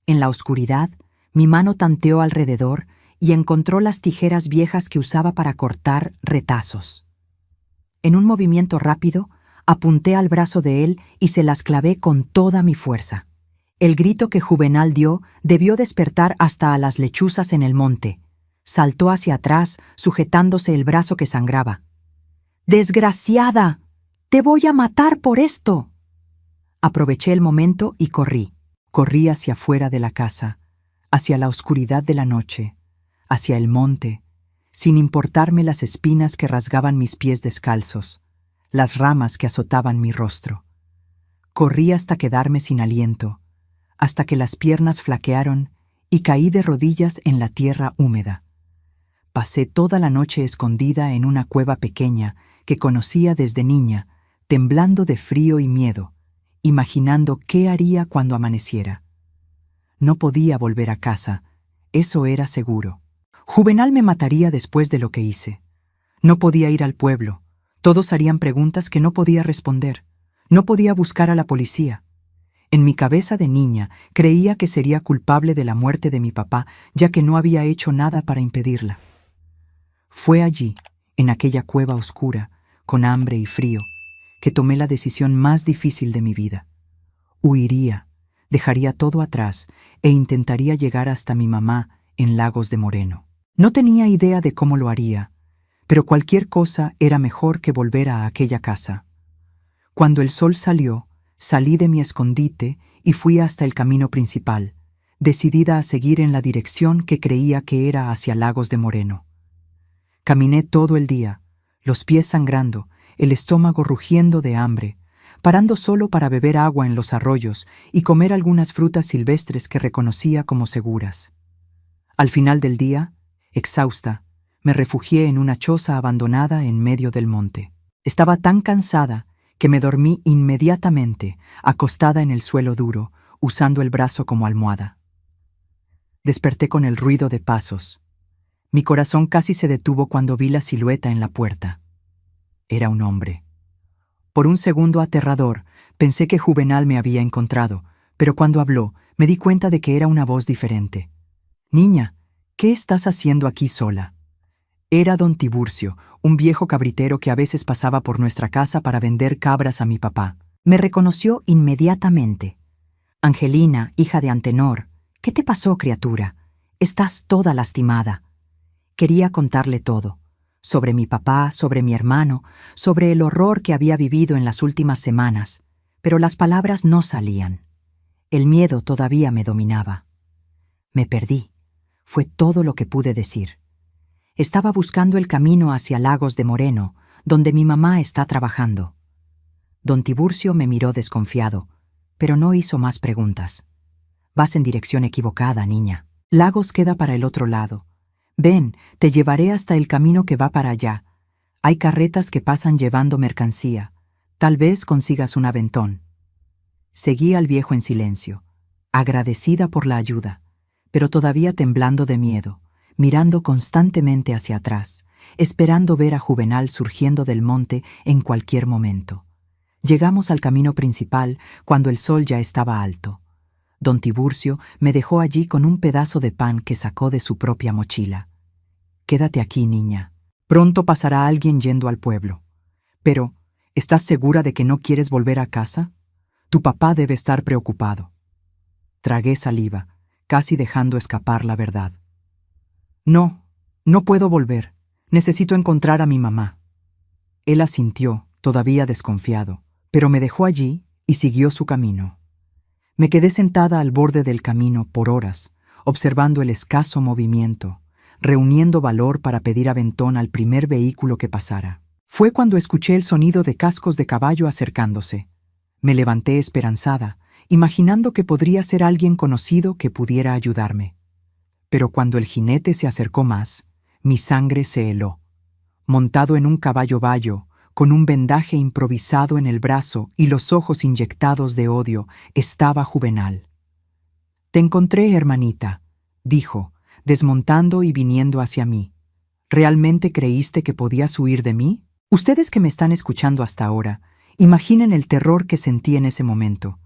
En la oscuridad, mi mano tanteó alrededor y encontró las tijeras viejas que usaba para cortar retazos. En un movimiento rápido, apunté al brazo de él y se las clavé con toda mi fuerza. El grito que Juvenal dio debió despertar hasta a las lechuzas en el monte. Saltó hacia atrás, sujetándose el brazo que sangraba. «¡Desgraciada! ¡Te voy a matar por esto!». Aproveché el momento y corrí. Corrí hacia afuera de la casa, hacia la oscuridad de la noche, hacia el monte, sin importarme las espinas que rasgaban mis pies descalzos, las ramas que azotaban mi rostro. Corrí hasta quedarme sin aliento, hasta que las piernas flaquearon y caí de rodillas en la tierra húmeda. Pasé toda la noche escondida en una cueva pequeña que conocía desde niña, temblando de frío y miedo, imaginando qué haría cuando amaneciera. No podía volver a casa, eso era seguro. Juvenal me mataría después de lo que hice. No podía ir al pueblo. Todos harían preguntas que no podía responder. No podía buscar a la policía. En mi cabeza de niña creía que sería culpable de la muerte de mi papá, ya que no había hecho nada para impedirla. Fue allí, en aquella cueva oscura, con hambre y frío, que tomé la decisión más difícil de mi vida. Huiría, dejaría todo atrás e intentaría llegar hasta mi mamá en Lagos de Moreno. No tenía idea de cómo lo haría, pero cualquier cosa era mejor que volver a aquella casa. Cuando el sol salió, salí de mi escondite y fui hasta el camino principal, decidida a seguir en la dirección que creía que era hacia Lagos de Moreno. Caminé todo el día, los pies sangrando, el estómago rugiendo de hambre, parando solo para beber agua en los arroyos y comer algunas frutas silvestres que reconocía como seguras. Al final del día, exhausta, me refugié en una choza abandonada en medio del monte. Estaba tan cansada que me dormí inmediatamente, acostada en el suelo duro, usando el brazo como almohada. Desperté con el ruido de pasos. Mi corazón casi se detuvo cuando vi la silueta en la puerta. Era un hombre. Por un segundo aterrador, pensé que Juvenal me había encontrado, pero cuando habló, me di cuenta de que era una voz diferente. «Niña, ¿qué estás haciendo aquí sola?» Era don Tiburcio, un viejo cabritero que a veces pasaba por nuestra casa para vender cabras a mi papá. Me reconoció inmediatamente. «Angelina, hija de Antenor, ¿qué te pasó, criatura? Estás toda lastimada». Quería contarle todo, sobre mi papá, sobre mi hermano, sobre el horror que había vivido en las últimas semanas, pero las palabras no salían. El miedo todavía me dominaba. Me perdí. Fue todo lo que pude decir. Estaba buscando el camino hacia Lagos de Moreno, donde mi mamá está trabajando. Don Tiburcio me miró desconfiado, pero no hizo más preguntas. «Vas en dirección equivocada, niña. Lagos queda para el otro lado. Ven, te llevaré hasta el camino que va para allá. Hay carretas que pasan llevando mercancía. Tal vez consigas un aventón». Seguí al viejo en silencio, agradecida por la ayuda, pero todavía temblando de miedo, mirando constantemente hacia atrás, esperando ver a Juvenal surgiendo del monte en cualquier momento. Llegamos al camino principal cuando el sol ya estaba alto. Don Tiburcio me dejó allí con un pedazo de pan que sacó de su propia mochila. «Quédate aquí, niña. Pronto pasará alguien yendo al pueblo. Pero, ¿estás segura de que no quieres volver a casa? Tu papá debe estar preocupado». Tragué saliva, casi dejando escapar la verdad. «No, no puedo volver. Necesito encontrar a mi mamá». Él asintió, todavía desconfiado, pero me dejó allí y siguió su camino. Me quedé sentada al borde del camino por horas, observando el escaso movimiento, reuniendo valor para pedir aventón al primer vehículo que pasara. Fue cuando escuché el sonido de cascos de caballo acercándose. Me levanté esperanzada, imaginando que podría ser alguien conocido que pudiera ayudarme. Pero cuando el jinete se acercó más, mi sangre se heló. Montado en un caballo bayo, con un vendaje improvisado en el brazo y los ojos inyectados de odio, estaba Juvenal. «Te encontré, hermanita», dijo, desmontando y viniendo hacia mí. «¿Realmente creíste que podías huir de mí? Ustedes que me están escuchando hasta ahora, imaginen el terror que sentí en ese momento.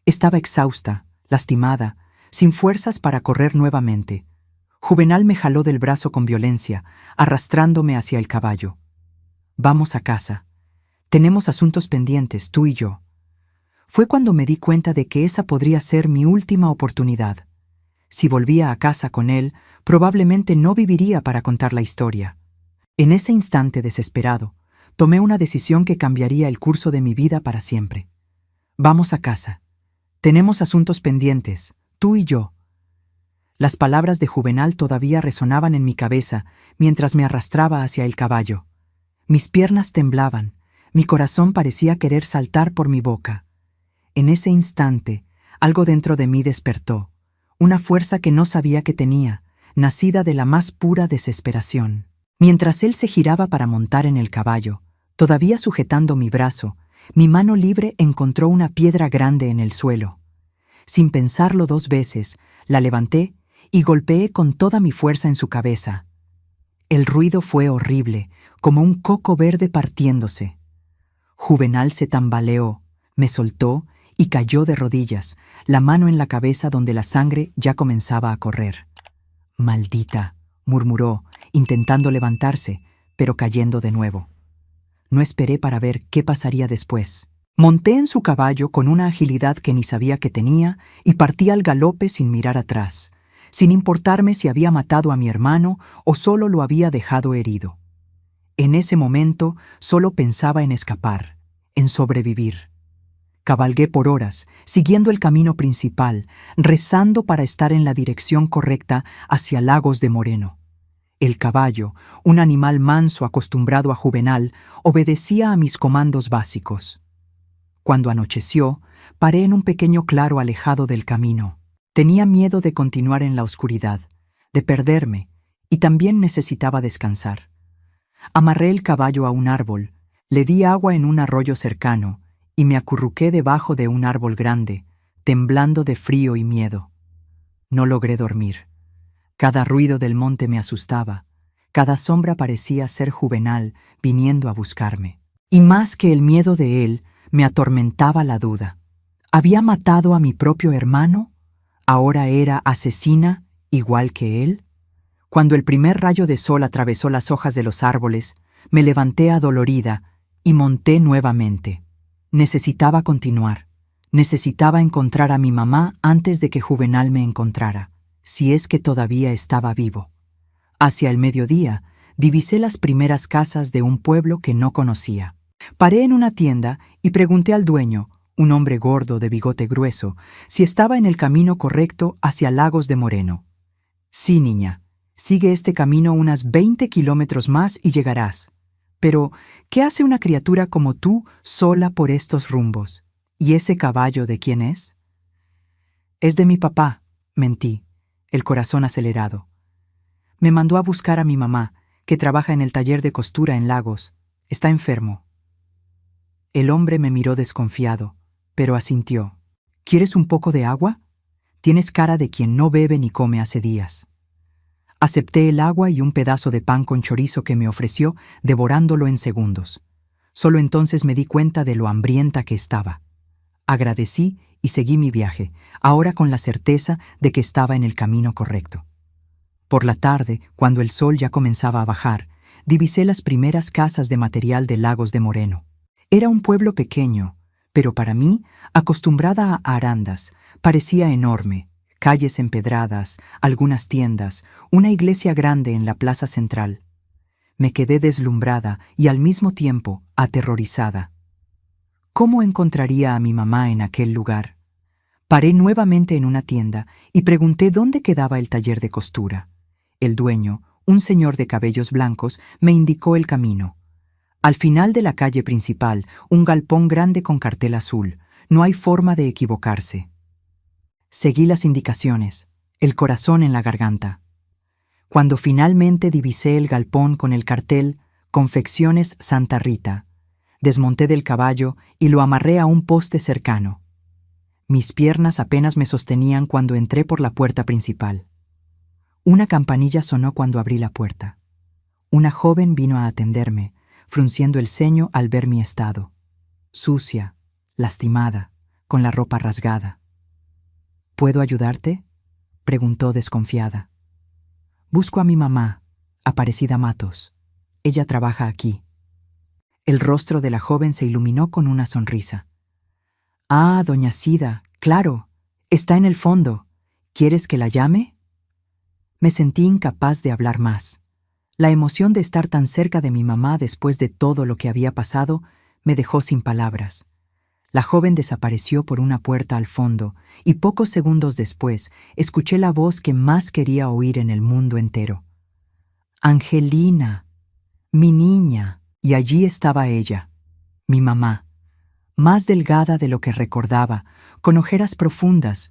Estaba exhausta, lastimada, sin fuerzas para correr nuevamente. Juvenal me jaló del brazo con violencia, arrastrándome hacia el caballo. «Vamos a casa. Tenemos asuntos pendientes, tú y yo». Fue cuando me di cuenta de que esa podría ser mi última oportunidad. Si volvía a casa con él, probablemente no viviría para contar la historia. En ese instante desesperado, tomé una decisión que cambiaría el curso de mi vida para siempre. «Vamos a casa. Tenemos asuntos pendientes, tú y yo». Las palabras de Juvenal todavía resonaban en mi cabeza mientras me arrastraba hacia el caballo. Mis piernas temblaban, mi corazón parecía querer saltar por mi boca. En ese instante, algo dentro de mí despertó, una fuerza que no sabía que tenía, nacida de la más pura desesperación. Mientras él se giraba para montar en el caballo, todavía sujetando mi brazo, mi mano libre encontró una piedra grande en el suelo. Sin pensarlo 2 veces, la levanté y golpeé con toda mi fuerza en su cabeza. El ruido fue horrible, como un coco verde partiéndose. Juvenal se tambaleó, me soltó y cayó de rodillas, la mano en la cabeza donde la sangre ya comenzaba a correr. «Maldita», murmuró, intentando levantarse, pero cayendo de nuevo. No esperé para ver qué pasaría después. Monté en su caballo con una agilidad que ni sabía que tenía y partí al galope sin mirar atrás, sin importarme si había matado a mi hermano o solo lo había dejado herido. En ese momento solo pensaba en escapar, en sobrevivir. Cabalgué por horas, siguiendo el camino principal, rezando para estar en la dirección correcta hacia Lagos de Moreno. El caballo, un animal manso acostumbrado a Juvenal, obedecía a mis comandos básicos. Cuando anocheció, paré en un pequeño claro alejado del camino. Tenía miedo de continuar en la oscuridad, de perderme, y también necesitaba descansar. Amarré el caballo a un árbol, le di agua en un arroyo cercano y me acurruqué debajo de un árbol grande, temblando de frío y miedo. No logré dormir. Cada ruido del monte me asustaba, cada sombra parecía ser Juvenal viniendo a buscarme. Y más que el miedo de él, me atormentaba la duda. ¿Había matado a mi propio hermano? ¿Ahora era asesina igual que él? Cuando el primer rayo de sol atravesó las hojas de los árboles, me levanté adolorida y monté nuevamente. Necesitaba continuar. Necesitaba encontrar a mi mamá antes de que Juvenal me encontrara, si es que todavía estaba vivo. Hacia el mediodía, divisé las primeras casas de un pueblo que no conocía. Paré en una tienda y pregunté al dueño, un hombre gordo de bigote grueso, si estaba en el camino correcto hacia Lagos de Moreno. «Sí, niña. Sigue este camino unas 20 kilómetros más y llegarás. Pero, ¿qué hace una criatura como tú sola por estos rumbos? ¿Y ese caballo de quién es?» «Es de mi papá», mentí, el corazón acelerado. «Me mandó a buscar a mi mamá, que trabaja en el taller de costura en Lagos. Está enfermo». El hombre me miró desconfiado, pero asintió. «¿Quieres un poco de agua? Tienes cara de quien no bebe ni come hace días». Acepté el agua y un pedazo de pan con chorizo que me ofreció, devorándolo en segundos. Solo entonces me di cuenta de lo hambrienta que estaba. Agradecí y seguí mi viaje, ahora con la certeza de que estaba en el camino correcto. Por la tarde, cuando el sol ya comenzaba a bajar, divisé las primeras casas de material de Lagos de Moreno. Era un pueblo pequeño, pero para mí, acostumbrada a arandas, parecía enorme. Calles empedradas, algunas tiendas, una iglesia grande en la plaza central. Me quedé deslumbrada y al mismo tiempo aterrorizada. ¿Cómo encontraría a mi mamá en aquel lugar? Paré nuevamente en una tienda y pregunté dónde quedaba el taller de costura. El dueño, un señor de cabellos blancos, me indicó el camino. Al final de la calle principal, un galpón grande con cartel azul. No hay forma de equivocarse. Seguí las indicaciones, el corazón en la garganta. Cuando finalmente divisé el galpón con el cartel «Confecciones Santa Rita», desmonté del caballo y lo amarré a un poste cercano. Mis piernas apenas me sostenían cuando entré por la puerta principal. Una campanilla sonó cuando abrí la puerta. Una joven vino a atenderme, frunciendo el ceño al ver mi estado. Sucia, lastimada, con la ropa rasgada. «¿Puedo ayudarte?», preguntó desconfiada. «Busco a mi mamá, Aparecida Matos. Ella trabaja aquí». El rostro de la joven se iluminó con una sonrisa. «Ah, doña Sida, claro, está en el fondo. ¿Quieres que la llame?». Me sentí incapaz de hablar más. La emoción de estar tan cerca de mi mamá después de todo lo que había pasado me dejó sin palabras. La joven desapareció por una puerta al fondo y pocos segundos después escuché la voz que más quería oír en el mundo entero. «Angelina, mi niña». Y allí estaba ella, mi mamá, más delgada de lo que recordaba, con ojeras profundas,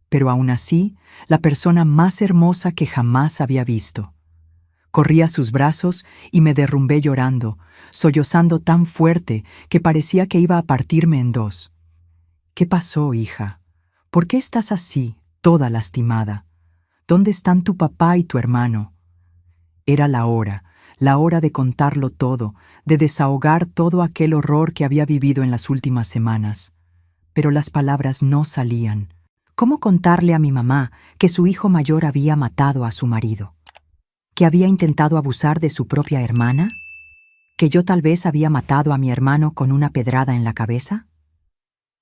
pero aún así la persona más hermosa que jamás había visto. Corrí a sus brazos y me derrumbé llorando, sollozando tan fuerte que parecía que iba a partirme en dos. «¿Qué pasó, hija? ¿Por qué estás así, toda lastimada? ¿Dónde están tu papá y tu hermano? Era la hora de contarlo todo, de desahogar todo aquel horror que había vivido en las últimas semanas. Pero las palabras no salían. ¿Cómo contarle a mi mamá que su hijo mayor había matado a su marido? ¿Que había intentado abusar de su propia hermana? ¿Que yo tal vez había matado a mi hermano con una pedrada en la cabeza?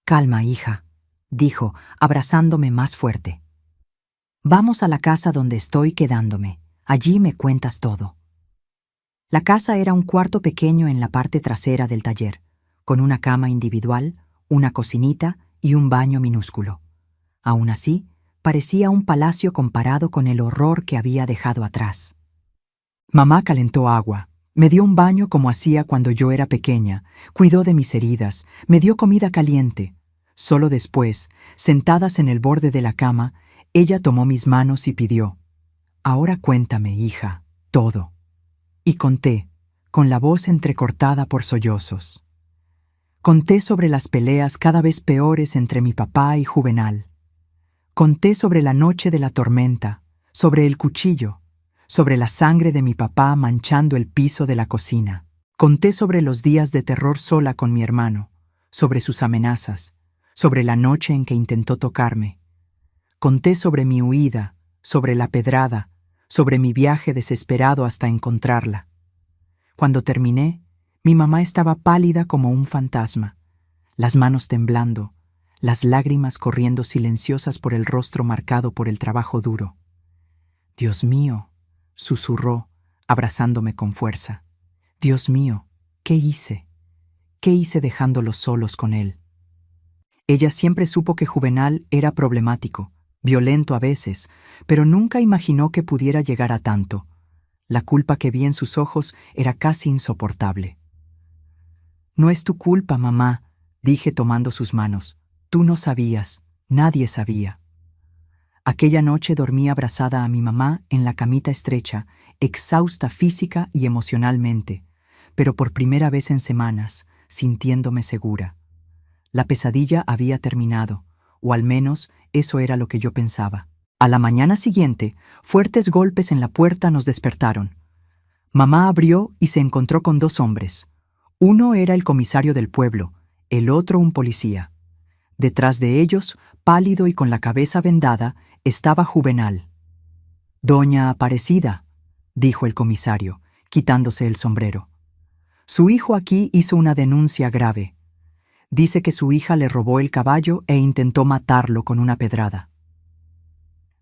Calma, hija, dijo, abrazándome más fuerte. Vamos a la casa donde estoy quedándome. Allí me cuentas todo. La casa era un cuarto pequeño en la parte trasera del taller, con una cama individual, una cocinita y un baño minúsculo. Aún así, parecía un palacio comparado con el horror que había dejado atrás. Mamá calentó agua, me dio un baño como hacía cuando yo era pequeña, cuidó de mis heridas, me dio comida caliente. Solo después, sentadas en el borde de la cama, ella tomó mis manos y pidió: «Ahora cuéntame, hija, todo». Y conté, con la voz entrecortada por sollozos. Conté sobre las peleas cada vez peores entre mi papá y Juvenal. Conté sobre la noche de la tormenta, sobre el cuchillo, sobre la sangre de mi papá manchando el piso de la cocina. Conté sobre los días de terror sola con mi hermano, sobre sus amenazas, sobre la noche en que intentó tocarme. Conté sobre mi huida, sobre la pedrada, sobre mi viaje desesperado hasta encontrarla. Cuando terminé, mi mamá estaba pálida como un fantasma, las manos temblando, las lágrimas corriendo silenciosas por el rostro marcado por el trabajo duro. «Dios mío», susurró, abrazándome con fuerza. «Dios mío, ¿qué hice? ¿Qué hice dejándolos solos con él?» Ella siempre supo que Juvenal era problemático, violento a veces, pero nunca imaginó que pudiera llegar a tanto. La culpa que vi en sus ojos era casi insoportable. «No es tu culpa, mamá», dije tomando sus manos. «Tú no sabías, nadie sabía». Aquella noche dormí abrazada a mi mamá en la camita estrecha, exhausta física y emocionalmente, pero por primera vez en semanas, sintiéndome segura. La pesadilla había terminado, o al menos eso era lo que yo pensaba. A la mañana siguiente, fuertes golpes en la puerta nos despertaron. Mamá abrió y se encontró con dos hombres. Uno era el comisario del pueblo, el otro un policía. Detrás de ellos, pálido y con la cabeza vendada, estaba Juvenal. «Doña Aparecida», dijo el comisario, quitándose el sombrero. «Su hijo aquí hizo una denuncia grave. Dice que su hija le robó el caballo e intentó matarlo con una pedrada».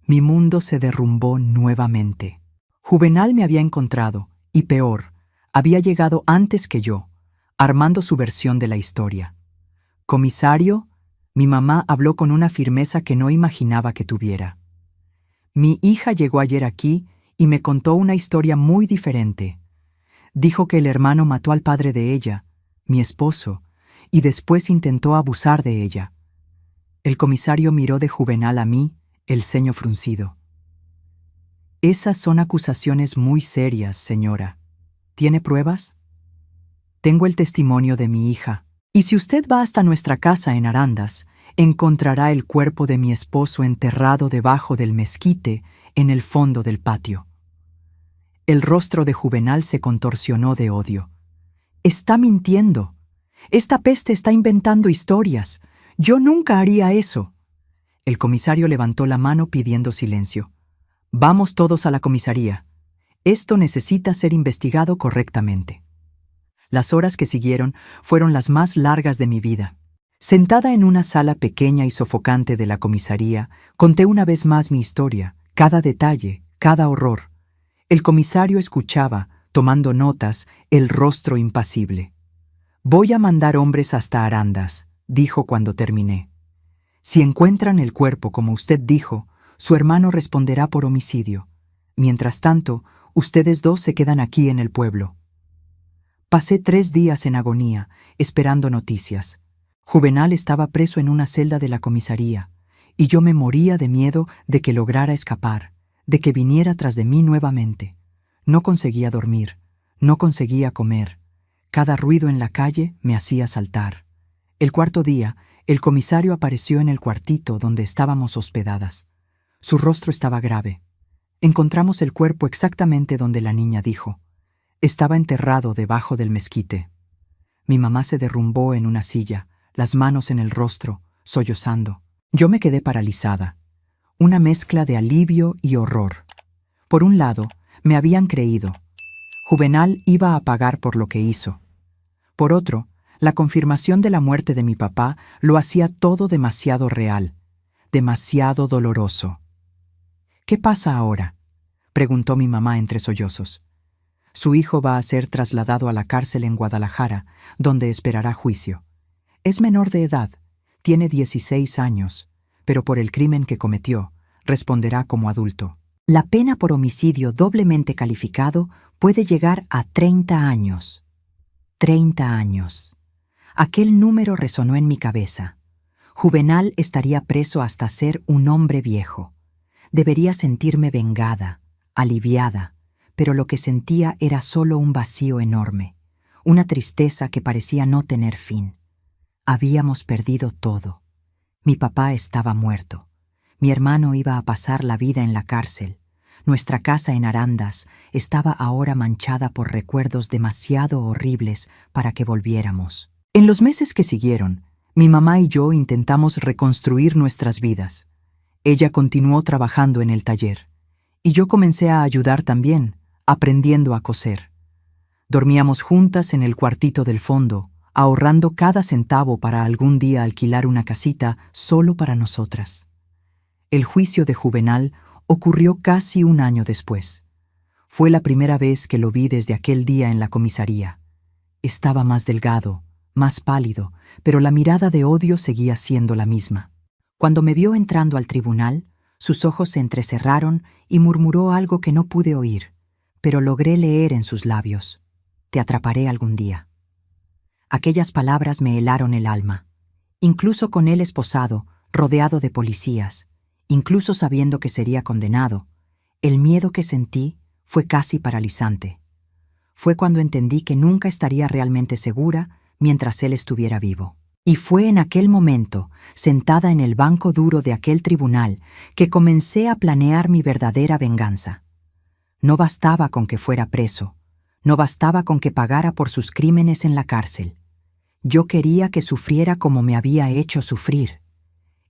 Mi mundo se derrumbó nuevamente. Juvenal me había encontrado, y peor, había llegado antes que yo, armando su versión de la historia. «Comisario», mi mamá habló con una firmeza que no imaginaba que tuviera. «Mi hija llegó ayer aquí y me contó una historia muy diferente. Dijo que el hermano mató al padre de ella, mi esposo, y después intentó abusar de ella». El comisario miró de Juvenal a mí, el ceño fruncido. «Esas son acusaciones muy serias, señora. ¿Tiene pruebas?» «Tengo el testimonio de mi hija. Y si usted va hasta nuestra casa en Arandas, encontrará el cuerpo de mi esposo enterrado debajo del mezquite en el fondo del patio». El rostro de Juvenal se contorsionó de odio. «Está mintiendo. Esta peste está inventando historias. Yo nunca haría eso». El comisario levantó la mano pidiendo silencio. «Vamos todos a la comisaría. Esto necesita ser investigado correctamente». Las horas que siguieron fueron las más largas de mi vida. Sentada en una sala pequeña y sofocante de la comisaría, conté una vez más mi historia, cada detalle, cada horror. El comisario escuchaba, tomando notas, el rostro impasible. «Voy a mandar hombres hasta Arandas», dijo cuando terminé. «Si encuentran el cuerpo como usted dijo, su hermano responderá por homicidio. Mientras tanto, ustedes dos se quedan aquí en el pueblo». Pasé 3 días en agonía, esperando noticias. Juvenal estaba preso en una celda de la comisaría, y yo me moría de miedo de que lograra escapar, de que viniera tras de mí nuevamente. No conseguía dormir, no conseguía comer. Cada ruido en la calle me hacía saltar. El cuarto día, el comisario apareció en el cuartito donde estábamos hospedadas. Su rostro estaba grave. Encontramos el cuerpo exactamente donde la niña dijo. Estaba enterrado debajo del mezquite. Mi mamá se derrumbó en una silla, las manos en el rostro, sollozando. Yo me quedé paralizada. Una mezcla de alivio y horror. Por un lado, me habían creído. Juvenal iba a pagar por lo que hizo. Por otro, la confirmación de la muerte de mi papá lo hacía todo demasiado real, demasiado doloroso. ¿Qué pasa ahora?, preguntó mi mamá entre sollozos. Su hijo va a ser trasladado a la cárcel en Guadalajara, donde esperará juicio. Es menor de edad, tiene 16 años, pero por el crimen que cometió, responderá como adulto. La pena por homicidio doblemente calificado puede llegar a 30 años. 30 años. Aquel número resonó en mi cabeza. Juvenal estaría preso hasta ser un hombre viejo. Debería sentirme vengada, aliviada, pero lo que sentía era solo un vacío enorme, una tristeza que parecía no tener fin. Habíamos perdido todo. Mi papá estaba muerto. Mi hermano iba a pasar la vida en la cárcel. Nuestra casa en Arandas estaba ahora manchada por recuerdos demasiado horribles para que volviéramos. En los meses que siguieron, mi mamá y yo intentamos reconstruir nuestras vidas. Ella continuó trabajando en el taller, y yo comencé a ayudar también, aprendiendo a coser. Dormíamos juntas en el cuartito del fondo, ahorrando cada centavo para algún día alquilar una casita solo para nosotras. El juicio de Juvenal ocurrió casi un año después. Fue la primera vez que lo vi desde aquel día en la comisaría. Estaba más delgado, más pálido, pero la mirada de odio seguía siendo la misma. Cuando me vio entrando al tribunal, sus ojos se entrecerraron y murmuró algo que no pude oír, pero logré leer en sus labios: «Te atraparé algún día». Aquellas palabras me helaron el alma. Incluso con él esposado, rodeado de policías, incluso sabiendo que sería condenado, el miedo que sentí fue casi paralizante. Fue cuando entendí que nunca estaría realmente segura mientras él estuviera vivo. Y fue en aquel momento, sentada en el banco duro de aquel tribunal, que comencé a planear mi verdadera venganza. No bastaba con que fuera preso, no bastaba con que pagara por sus crímenes en la cárcel. Yo quería que sufriera como me había hecho sufrir.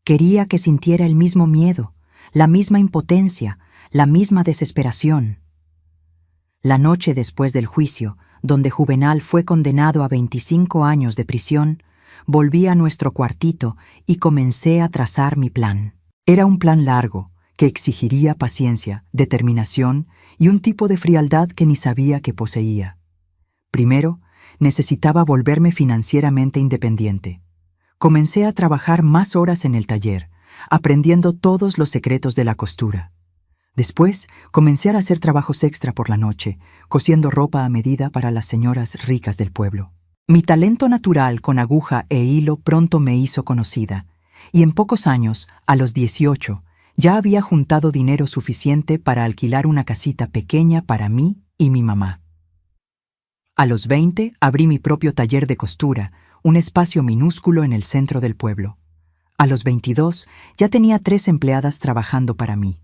Quería que sintiera el mismo miedo, la misma impotencia, la misma desesperación. La noche después del juicio, donde Juvenal fue condenado a 25 años de prisión, volví a nuestro cuartito y comencé a trazar mi plan. Era un plan largo, que exigiría paciencia, determinación y un tipo de frialdad que ni sabía que poseía. Primero, necesitaba volverme financieramente independiente. Comencé a trabajar más horas en el taller, aprendiendo todos los secretos de la costura. Después, comencé a hacer trabajos extra por la noche, cosiendo ropa a medida para las señoras ricas del pueblo. Mi talento natural con aguja e hilo pronto me hizo conocida, y en pocos años, a los 18, ya había juntado dinero suficiente para alquilar una casita pequeña para mí y mi mamá. A los 20 abrí mi propio taller de costura, un espacio minúsculo en el centro del pueblo. A los 22 ya tenía 3 empleadas trabajando para mí.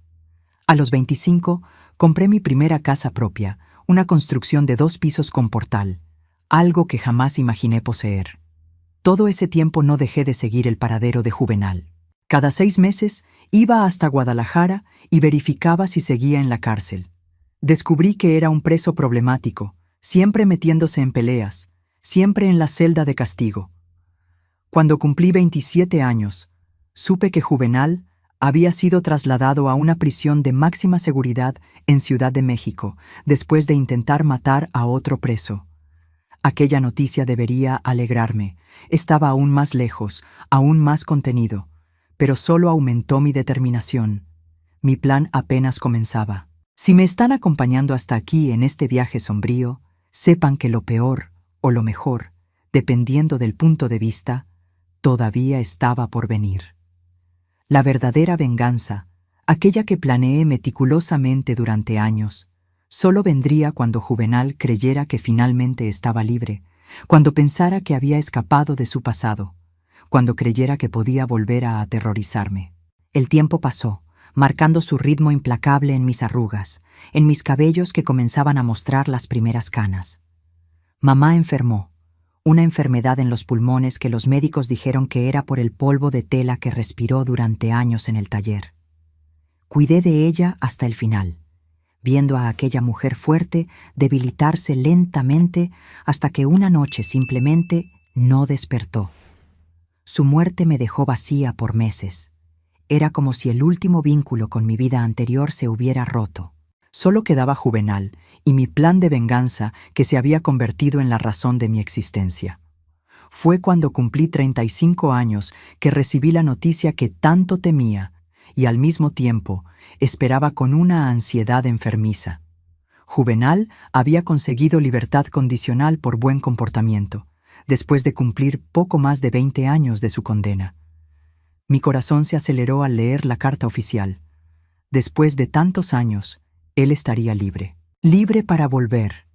A los 25 compré mi primera casa propia, una construcción de 2 pisos con portal, algo que jamás imaginé poseer. Todo ese tiempo no dejé de seguir el paradero de Juvenal. Cada 6 meses iba hasta Guadalajara y verificaba si seguía en la cárcel. Descubrí que era un preso problemático, siempre metiéndose en peleas, siempre en la celda de castigo. Cuando cumplí 27 años, supe que Juvenal había sido trasladado a una prisión de máxima seguridad en Ciudad de México, después de intentar matar a otro preso. Aquella noticia debería alegrarme. Estaba aún más lejos, aún más contenido, pero solo aumentó mi determinación. Mi plan apenas comenzaba. Si me están acompañando hasta aquí en este viaje sombrío, sepan que lo peor o lo mejor, dependiendo del punto de vista, todavía estaba por venir. La verdadera venganza, aquella que planeé meticulosamente durante años, solo vendría cuando Juvenal creyera que finalmente estaba libre, cuando pensara que había escapado de su pasado, cuando creyera que podía volver a aterrorizarme. El tiempo pasó, marcando su ritmo implacable en mis arrugas, en mis cabellos que comenzaban a mostrar las primeras canas. Mamá enfermó, una enfermedad en los pulmones que los médicos dijeron que era por el polvo de tela que respiró durante años en el taller. Cuidé de ella hasta el final, viendo a aquella mujer fuerte debilitarse lentamente hasta que una noche simplemente no despertó. Su muerte me dejó vacía por meses. Era como si el último vínculo con mi vida anterior se hubiera roto. Solo quedaba Juvenal y mi plan de venganza que se había convertido en la razón de mi existencia. Fue cuando cumplí 35 años que recibí la noticia que tanto temía y al mismo tiempo esperaba con una ansiedad enfermiza. Juvenal había conseguido libertad condicional por buen comportamiento, después de cumplir poco más de 20 años de su condena. Mi corazón se aceleró al leer la carta oficial. Después de tantos años, él estaría libre. Libre para volver.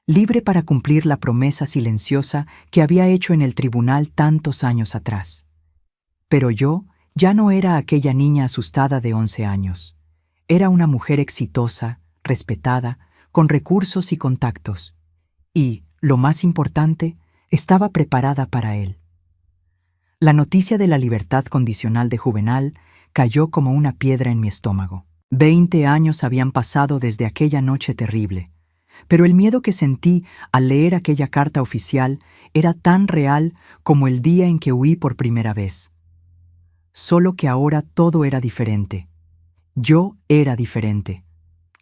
Libre para cumplir la promesa silenciosa que había hecho en el tribunal tantos años atrás. Pero yo ya no era aquella niña asustada de 11 años. Era una mujer exitosa, respetada, con recursos y contactos. Y, lo más importante, estaba preparada para él. La noticia de la libertad condicional de Juvenal cayó como una piedra en mi estómago. 20 años habían pasado desde aquella noche terrible, pero el miedo que sentí al leer aquella carta oficial era tan real como el día en que huí por primera vez. Solo que ahora todo era diferente. Yo era diferente.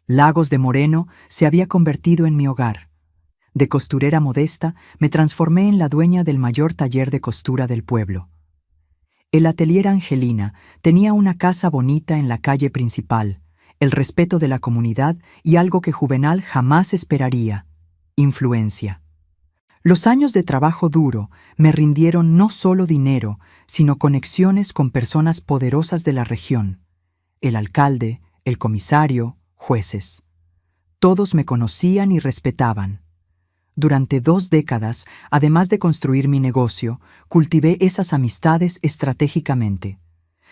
Lagos de Moreno se había convertido en mi hogar. De costurera modesta, me transformé en la dueña del mayor taller de costura del pueblo. El atelier Angelina tenía una casa bonita en la calle principal, el respeto de la comunidad y algo que Juvenal jamás esperaría: influencia. Los años de trabajo duro me rindieron no solo dinero, sino conexiones con personas poderosas de la región: el alcalde, el comisario, jueces. Todos me conocían y respetaban. Durante 2 décadas, además de construir mi negocio, cultivé esas amistades estratégicamente.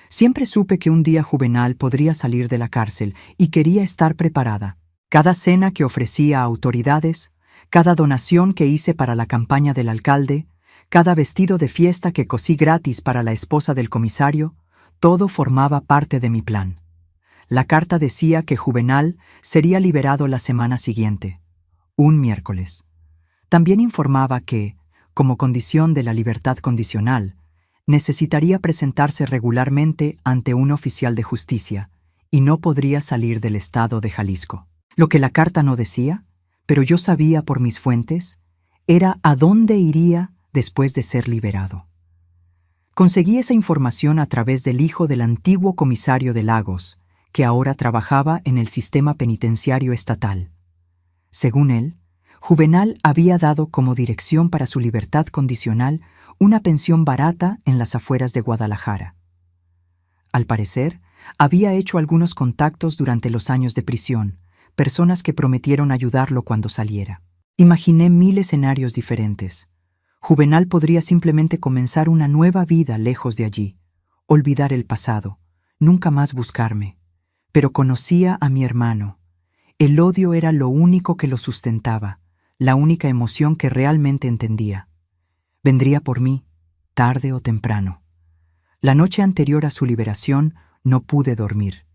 Siempre supe que un día Juvenal podría salir de la cárcel y quería estar preparada. Cada cena que ofrecía a autoridades, cada donación que hice para la campaña del alcalde, cada vestido de fiesta que cosí gratis para la esposa del comisario, todo formaba parte de mi plan. La carta decía que Juvenal sería liberado la semana siguiente, un miércoles. También informaba que, como condición de la libertad condicional, necesitaría presentarse regularmente ante un oficial de justicia y no podría salir del estado de Jalisco. Lo que la carta no decía, pero yo sabía por mis fuentes, era a dónde iría después de ser liberado. Conseguí esa información a través del hijo del antiguo comisario de Lagos, que ahora trabajaba en el sistema penitenciario estatal. Según él, Juvenal había dado como dirección para su libertad condicional una pensión barata en las afueras de Guadalajara. Al parecer, había hecho algunos contactos durante los años de prisión, personas que prometieron ayudarlo cuando saliera. Imaginé 1000 escenarios diferentes. Juvenal podría simplemente comenzar una nueva vida lejos de allí, olvidar el pasado, nunca más buscarme. Pero conocía a mi hermano. El odio era lo único que lo sustentaba, la única emoción que realmente entendía. Vendría por mí, tarde o temprano. La noche anterior a su liberación no pude dormir.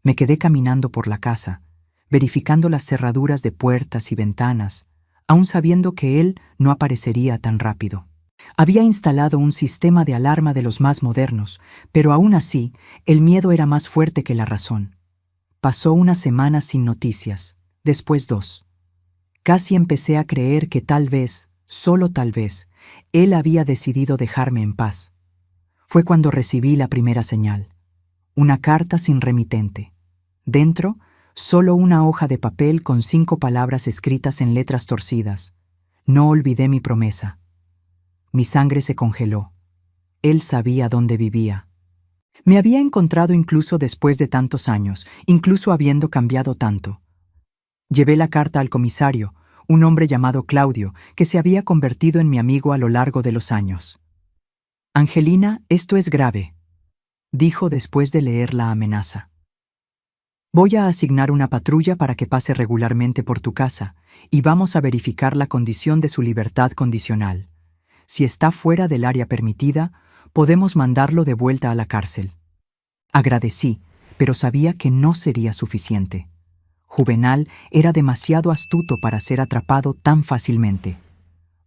Me quedé caminando por la casa, verificando las cerraduras de puertas y ventanas, aún sabiendo que él no aparecería tan rápido. Había instalado un sistema de alarma de los más modernos, pero aún así, el miedo era más fuerte que la razón. Pasó una semana sin noticias, después 2. Casi empecé a creer que tal vez, solo tal vez, él había decidido dejarme en paz. Fue cuando recibí la primera señal. Una carta sin remitente. Dentro, solo una hoja de papel con 5 palabras escritas en letras torcidas. No olvidé mi promesa. Mi sangre se congeló. Él sabía dónde vivía. Me había encontrado incluso después de tantos años, incluso habiendo cambiado tanto. Llevé la carta al comisario, un hombre llamado Claudio, que se había convertido en mi amigo a lo largo de los años. «Angelina, esto es grave», dijo después de leer la amenaza. Voy a asignar una patrulla para que pase regularmente por tu casa y vamos a verificar la condición de su libertad condicional. Si está fuera del área permitida, podemos mandarlo de vuelta a la cárcel. Agradecí, pero sabía que no sería suficiente. Juvenal era demasiado astuto para ser atrapado tan fácilmente.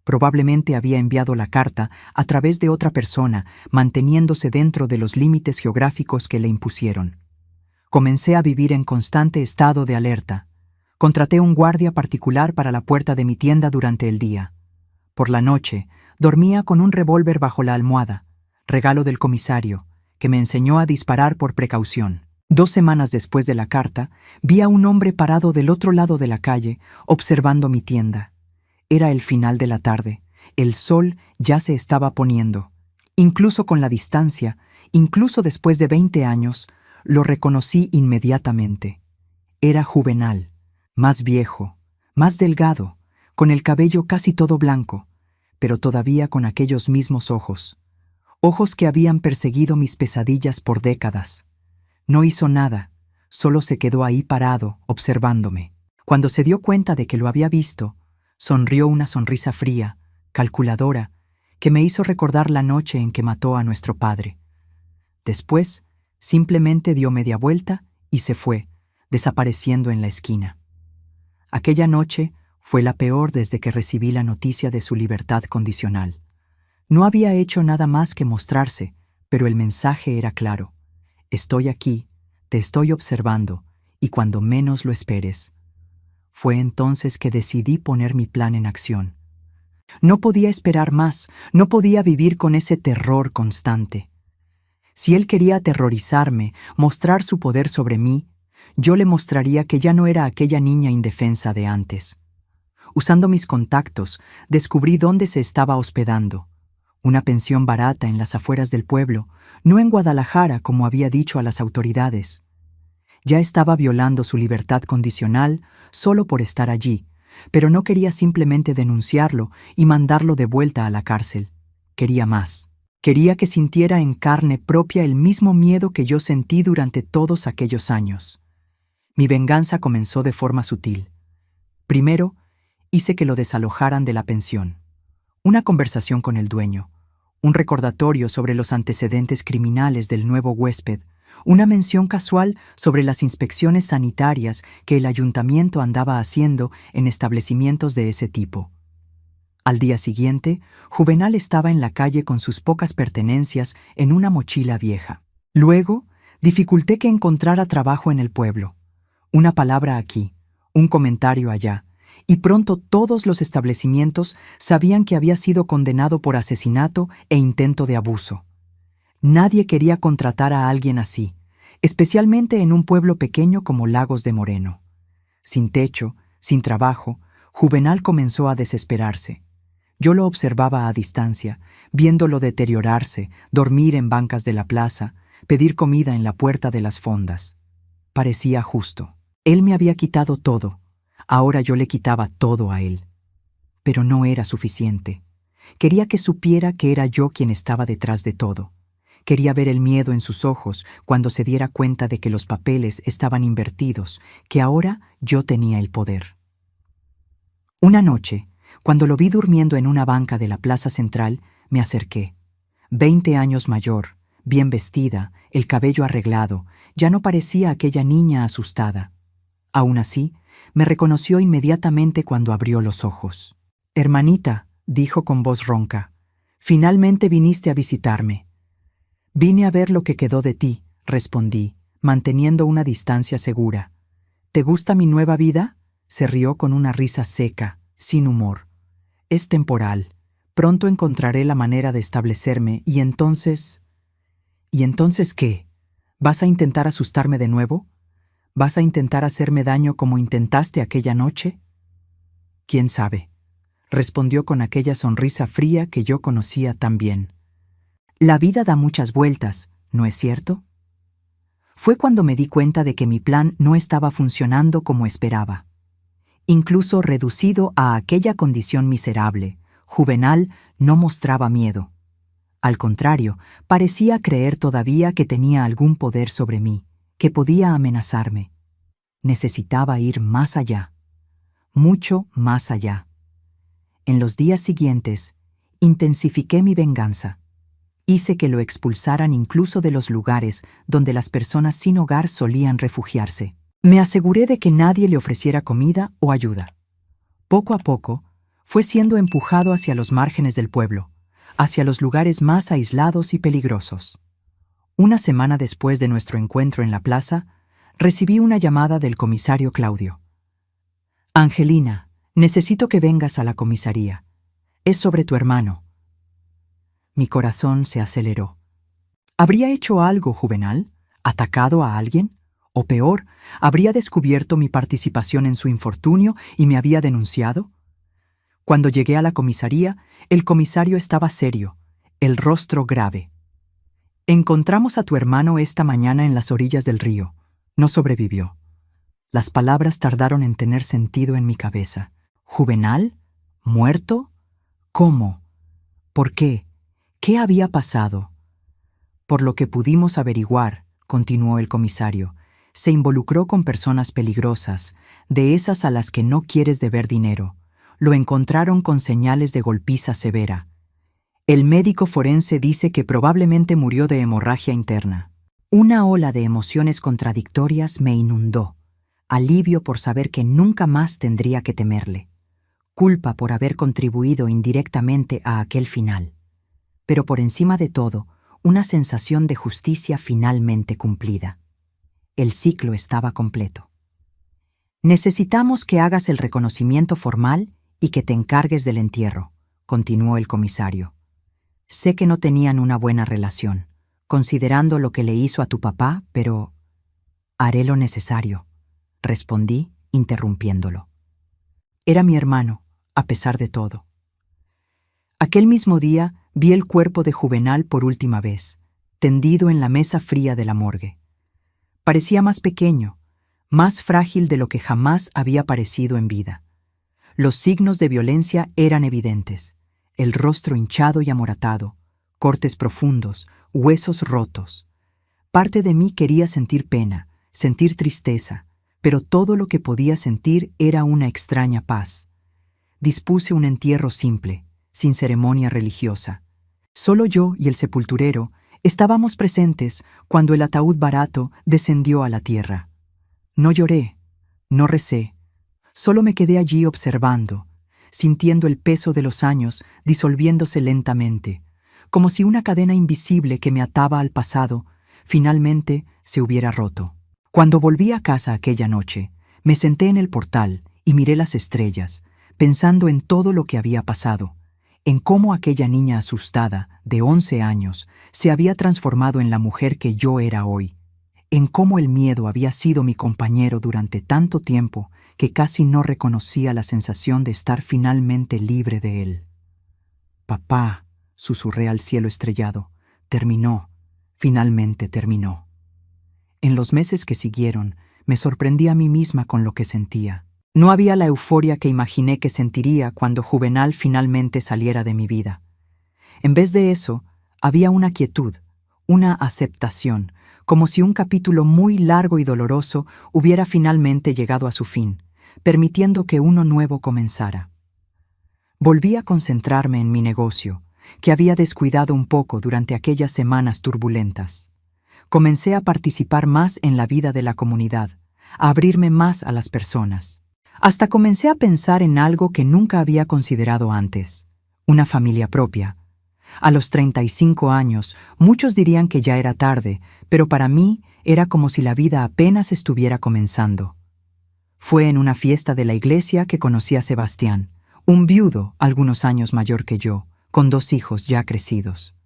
Probablemente había enviado la carta a través de otra persona, manteniéndose dentro de los límites geográficos que le impusieron. Comencé a vivir en constante estado de alerta. Contraté un guardia particular para la puerta de mi tienda durante el día. Por la noche, dormía con un revólver bajo la almohada, regalo del comisario, que me enseñó a disparar por precaución. 2 semanas después de la carta, vi a un hombre parado del otro lado de la calle, observando mi tienda. Era el final de la tarde. El sol ya se estaba poniendo. Incluso con la distancia, incluso después de 20 años, lo reconocí inmediatamente. Era Juvenal, más viejo, más delgado, con el cabello casi todo blanco, pero todavía con aquellos mismos ojos. Ojos que habían perseguido mis pesadillas por décadas. No hizo nada, solo se quedó ahí parado, observándome. Cuando se dio cuenta de que lo había visto, sonrió una sonrisa fría, calculadora, que me hizo recordar la noche en que mató a nuestro padre. Después, simplemente dio media vuelta y se fue, desapareciendo en la esquina. Aquella noche fue la peor desde que recibí la noticia de su libertad condicional. No había hecho nada más que mostrarse, pero el mensaje era claro. Estoy aquí, te estoy observando, y cuando menos lo esperes. Fue entonces que decidí poner mi plan en acción. No podía esperar más, no podía vivir con ese terror constante. Si él quería aterrorizarme, mostrar su poder sobre mí, yo le mostraría que ya no era aquella niña indefensa de antes. Usando mis contactos, descubrí dónde se estaba hospedando. Una pensión barata en las afueras del pueblo, no en Guadalajara como había dicho a las autoridades. Ya estaba violando su libertad condicional solo por estar allí, pero no quería simplemente denunciarlo y mandarlo de vuelta a la cárcel. Quería más. Quería que sintiera en carne propia el mismo miedo que yo sentí durante todos aquellos años. Mi venganza comenzó de forma sutil. Primero, hice que lo desalojaran de la pensión. Una conversación con el dueño, un recordatorio sobre los antecedentes criminales del nuevo huésped, una mención casual sobre las inspecciones sanitarias que el ayuntamiento andaba haciendo en establecimientos de ese tipo. Al día siguiente, Juvenal estaba en la calle con sus pocas pertenencias en una mochila vieja. Luego, dificulté que encontrara trabajo en el pueblo. Una palabra aquí, un comentario allá, y pronto todos los establecimientos sabían que había sido condenado por asesinato e intento de abuso. Nadie quería contratar a alguien así, especialmente en un pueblo pequeño como Lagos de Moreno. Sin techo, sin trabajo, Juvenal comenzó a desesperarse. Yo lo observaba a distancia, viéndolo deteriorarse, dormir en bancas de la plaza, pedir comida en la puerta de las fondas. Parecía justo. Él me había quitado todo. Ahora yo le quitaba todo a él. Pero no era suficiente. Quería que supiera que era yo quien estaba detrás de todo. Quería ver el miedo en sus ojos cuando se diera cuenta de que los papeles estaban invertidos, que ahora yo tenía el poder. Una noche, cuando lo vi durmiendo en una banca de la plaza central, me acerqué. 20 años mayor, bien vestida, el cabello arreglado, ya no parecía aquella niña asustada. Aún así, me reconoció inmediatamente cuando abrió los ojos. «Hermanita», dijo con voz ronca, «finalmente viniste a visitarme». «Vine a ver lo que quedó de ti», respondí, manteniendo una distancia segura. «¿Te gusta mi nueva vida?», se rió con una risa seca, sin humor. «Es temporal. Pronto encontraré la manera de establecerme y entonces...» «¿Y entonces qué? ¿Vas a intentar asustarme de nuevo? ¿Vas a intentar hacerme daño como intentaste aquella noche?» «¿Quién sabe?», respondió con aquella sonrisa fría que yo conocía tan bien. «La vida da muchas vueltas, ¿no es cierto?». Fue cuando me di cuenta de que mi plan no estaba funcionando como esperaba. Incluso reducido a aquella condición miserable, Juvenal no mostraba miedo. Al contrario, parecía creer todavía que tenía algún poder sobre mí, que podía amenazarme. Necesitaba ir más allá, mucho más allá. En los días siguientes, intensifiqué mi venganza. Hice que lo expulsaran incluso de los lugares donde las personas sin hogar solían refugiarse. Me aseguré de que nadie le ofreciera comida o ayuda. Poco a poco, fue siendo empujado hacia los márgenes del pueblo, hacia los lugares más aislados y peligrosos. Una semana después de nuestro encuentro en la plaza, recibí una llamada del comisario Claudio. «Angelina, necesito que vengas a la comisaría. Es sobre tu hermano». Mi corazón se aceleró. ¿Habría hecho algo, Juvenal? ¿Atacado a alguien? O peor, ¿habría descubierto mi participación en su infortunio y me había denunciado? Cuando llegué a la comisaría, el comisario estaba serio, el rostro grave. «Encontramos a tu hermano esta mañana en las orillas del río. No sobrevivió». Las palabras tardaron en tener sentido en mi cabeza. ¿Juvenal? ¿Muerto? ¿Cómo? ¿Por qué? ¿Qué había pasado? Por lo que pudimos averiguar, continuó el comisario, se involucró con personas peligrosas, de esas a las que no quieres deber dinero. Lo encontraron con señales de golpiza severa. El médico forense dice que probablemente murió de hemorragia interna. Una ola de emociones contradictorias me inundó. Alivio por saber que nunca más tendría que temerle. Culpa por haber contribuido indirectamente a aquel final. Pero por encima de todo, una sensación de justicia finalmente cumplida. El ciclo estaba completo. «Necesitamos que hagas el reconocimiento formal y que te encargues del entierro», continuó el comisario. «Sé que no tenían una buena relación, considerando lo que le hizo a tu papá, pero...» «Haré lo necesario», respondí, interrumpiéndolo. Era mi hermano, a pesar de todo. Aquel mismo día vi el cuerpo de Juvenal por última vez, tendido en la mesa fría de la morgue. Parecía más pequeño, más frágil de lo que jamás había parecido en vida. Los signos de violencia eran evidentes: el rostro hinchado y amoratado, cortes profundos, huesos rotos. Parte de mí quería sentir pena, sentir tristeza, pero todo lo que podía sentir era una extraña paz. Dispuse un entierro simple, sin ceremonia religiosa. Solo yo y el sepulturero estábamos presentes cuando el ataúd barato descendió a la tierra. No lloré, no recé, solo me quedé allí observando, sintiendo el peso de los años disolviéndose lentamente, como si una cadena invisible que me ataba al pasado finalmente se hubiera roto. Cuando volví a casa aquella noche, me senté en el portal y miré las estrellas, pensando en todo lo que había pasado, en cómo aquella niña asustada, de 11 años, se había transformado en la mujer que yo era hoy, en cómo el miedo había sido mi compañero durante tanto tiempo que casi no reconocía la sensación de estar finalmente libre de él. «Papá», susurré al cielo estrellado, «terminó, finalmente terminó». En los meses que siguieron, me sorprendí a mí misma con lo que sentía. No había la euforia que imaginé que sentiría cuando Juvenal finalmente saliera de mi vida. En vez de eso, había una quietud, una aceptación, como si un capítulo muy largo y doloroso hubiera finalmente llegado a su fin, permitiendo que uno nuevo comenzara. Volví a concentrarme en mi negocio, que había descuidado un poco durante aquellas semanas turbulentas. Comencé a participar más en la vida de la comunidad, a abrirme más a las personas. Hasta comencé a pensar en algo que nunca había considerado antes: una familia propia. A los 35 años, muchos dirían que ya era tarde, pero para mí era como si la vida apenas estuviera comenzando. Fue en una fiesta de la iglesia que conocí a Sebastián, un viudo algunos años mayor que yo, con 2 hijos ya crecidos.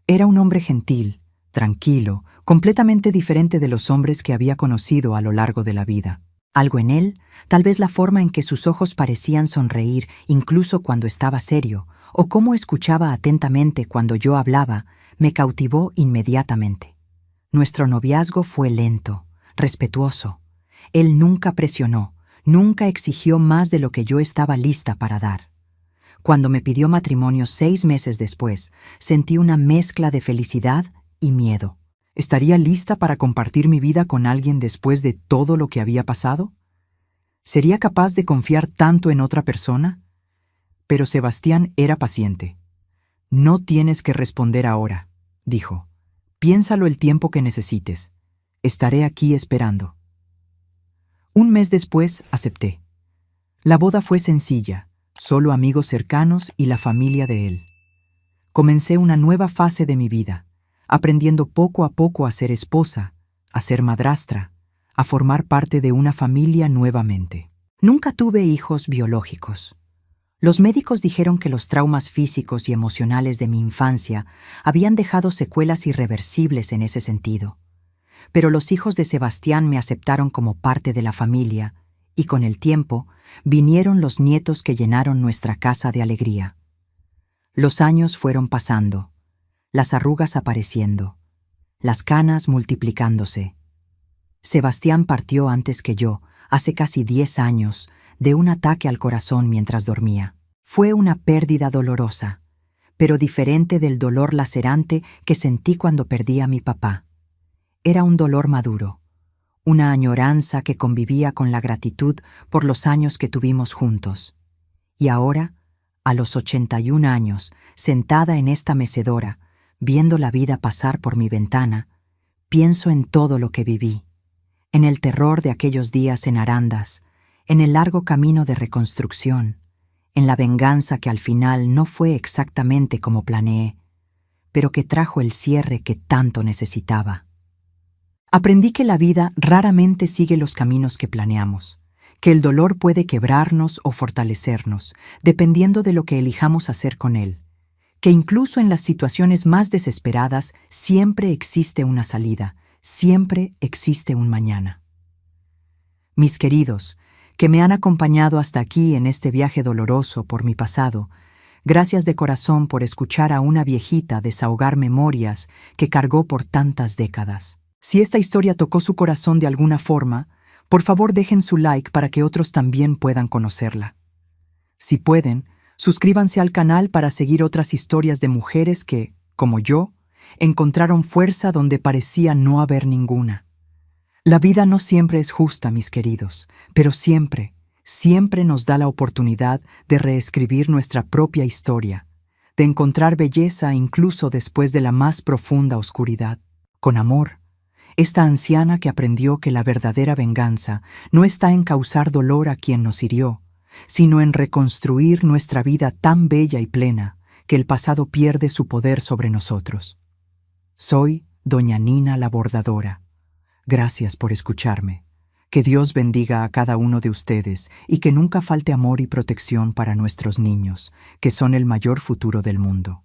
Era un hombre gentil, tranquilo, completamente diferente de los hombres que había conocido a lo largo de la vida. Algo en él, tal vez la forma en que sus ojos parecían sonreír incluso cuando estaba serio, o cómo escuchaba atentamente cuando yo hablaba, me cautivó inmediatamente. Nuestro noviazgo fue lento, respetuoso. Él nunca presionó, nunca exigió más de lo que yo estaba lista para dar. Cuando me pidió matrimonio 6 meses después, sentí una mezcla de felicidad y miedo. ¿Estaría lista para compartir mi vida con alguien después de todo lo que había pasado? ¿Sería capaz de confiar tanto en otra persona? Pero Sebastián era paciente. No tienes que responder ahora, dijo. Piénsalo el tiempo que necesites. Estaré aquí esperando. Un mes después acepté. La boda fue sencilla, solo amigos cercanos y la familia de él. Comencé una nueva fase de mi vida, aprendiendo poco a poco a ser esposa, a ser madrastra, a formar parte de una familia nuevamente. Nunca tuve hijos biológicos. Los médicos dijeron que los traumas físicos y emocionales de mi infancia habían dejado secuelas irreversibles en ese sentido. Pero los hijos de Sebastián me aceptaron como parte de la familia, y con el tiempo vinieron los nietos que llenaron nuestra casa de alegría. Los años fueron pasando, las arrugas apareciendo, las canas multiplicándose. Sebastián partió antes que yo, hace casi 10 años, de un ataque al corazón mientras dormía. Fue una pérdida dolorosa, pero diferente del dolor lacerante que sentí cuando perdí a mi papá. Era un dolor maduro, una añoranza que convivía con la gratitud por los años que tuvimos juntos. Y ahora, a los 81 años, sentada en esta mecedora, viendo la vida pasar por mi ventana, pienso en todo lo que viví, en el terror de aquellos días en Arandas, en el largo camino de reconstrucción, en la venganza que al final no fue exactamente como planeé, pero que trajo el cierre que tanto necesitaba. Aprendí que la vida raramente sigue los caminos que planeamos, que el dolor puede quebrarnos o fortalecernos, dependiendo de lo que elijamos hacer con él, que incluso en las situaciones más desesperadas siempre existe una salida, siempre existe un mañana. Mis queridos, que me han acompañado hasta aquí en este viaje doloroso por mi pasado, gracias de corazón por escuchar a una viejita desahogar memorias que cargó por tantas décadas. Si esta historia tocó su corazón de alguna forma, por favor dejen su like para que otros también puedan conocerla. Si pueden, suscríbanse al canal para seguir otras historias de mujeres que, como yo, encontraron fuerza donde parecía no haber ninguna. La vida no siempre es justa, mis queridos, pero siempre, siempre nos da la oportunidad de reescribir nuestra propia historia, de encontrar belleza incluso después de la más profunda oscuridad. Con amor, esta anciana que aprendió que la verdadera venganza no está en causar dolor a quien nos hirió, sino en reconstruir nuestra vida tan bella y plena que el pasado pierde su poder sobre nosotros. Soy Doña Nina la Bordadora. Gracias por escucharme. Que Dios bendiga a cada uno de ustedes y que nunca falte amor y protección para nuestros niños, que son el mayor futuro del mundo.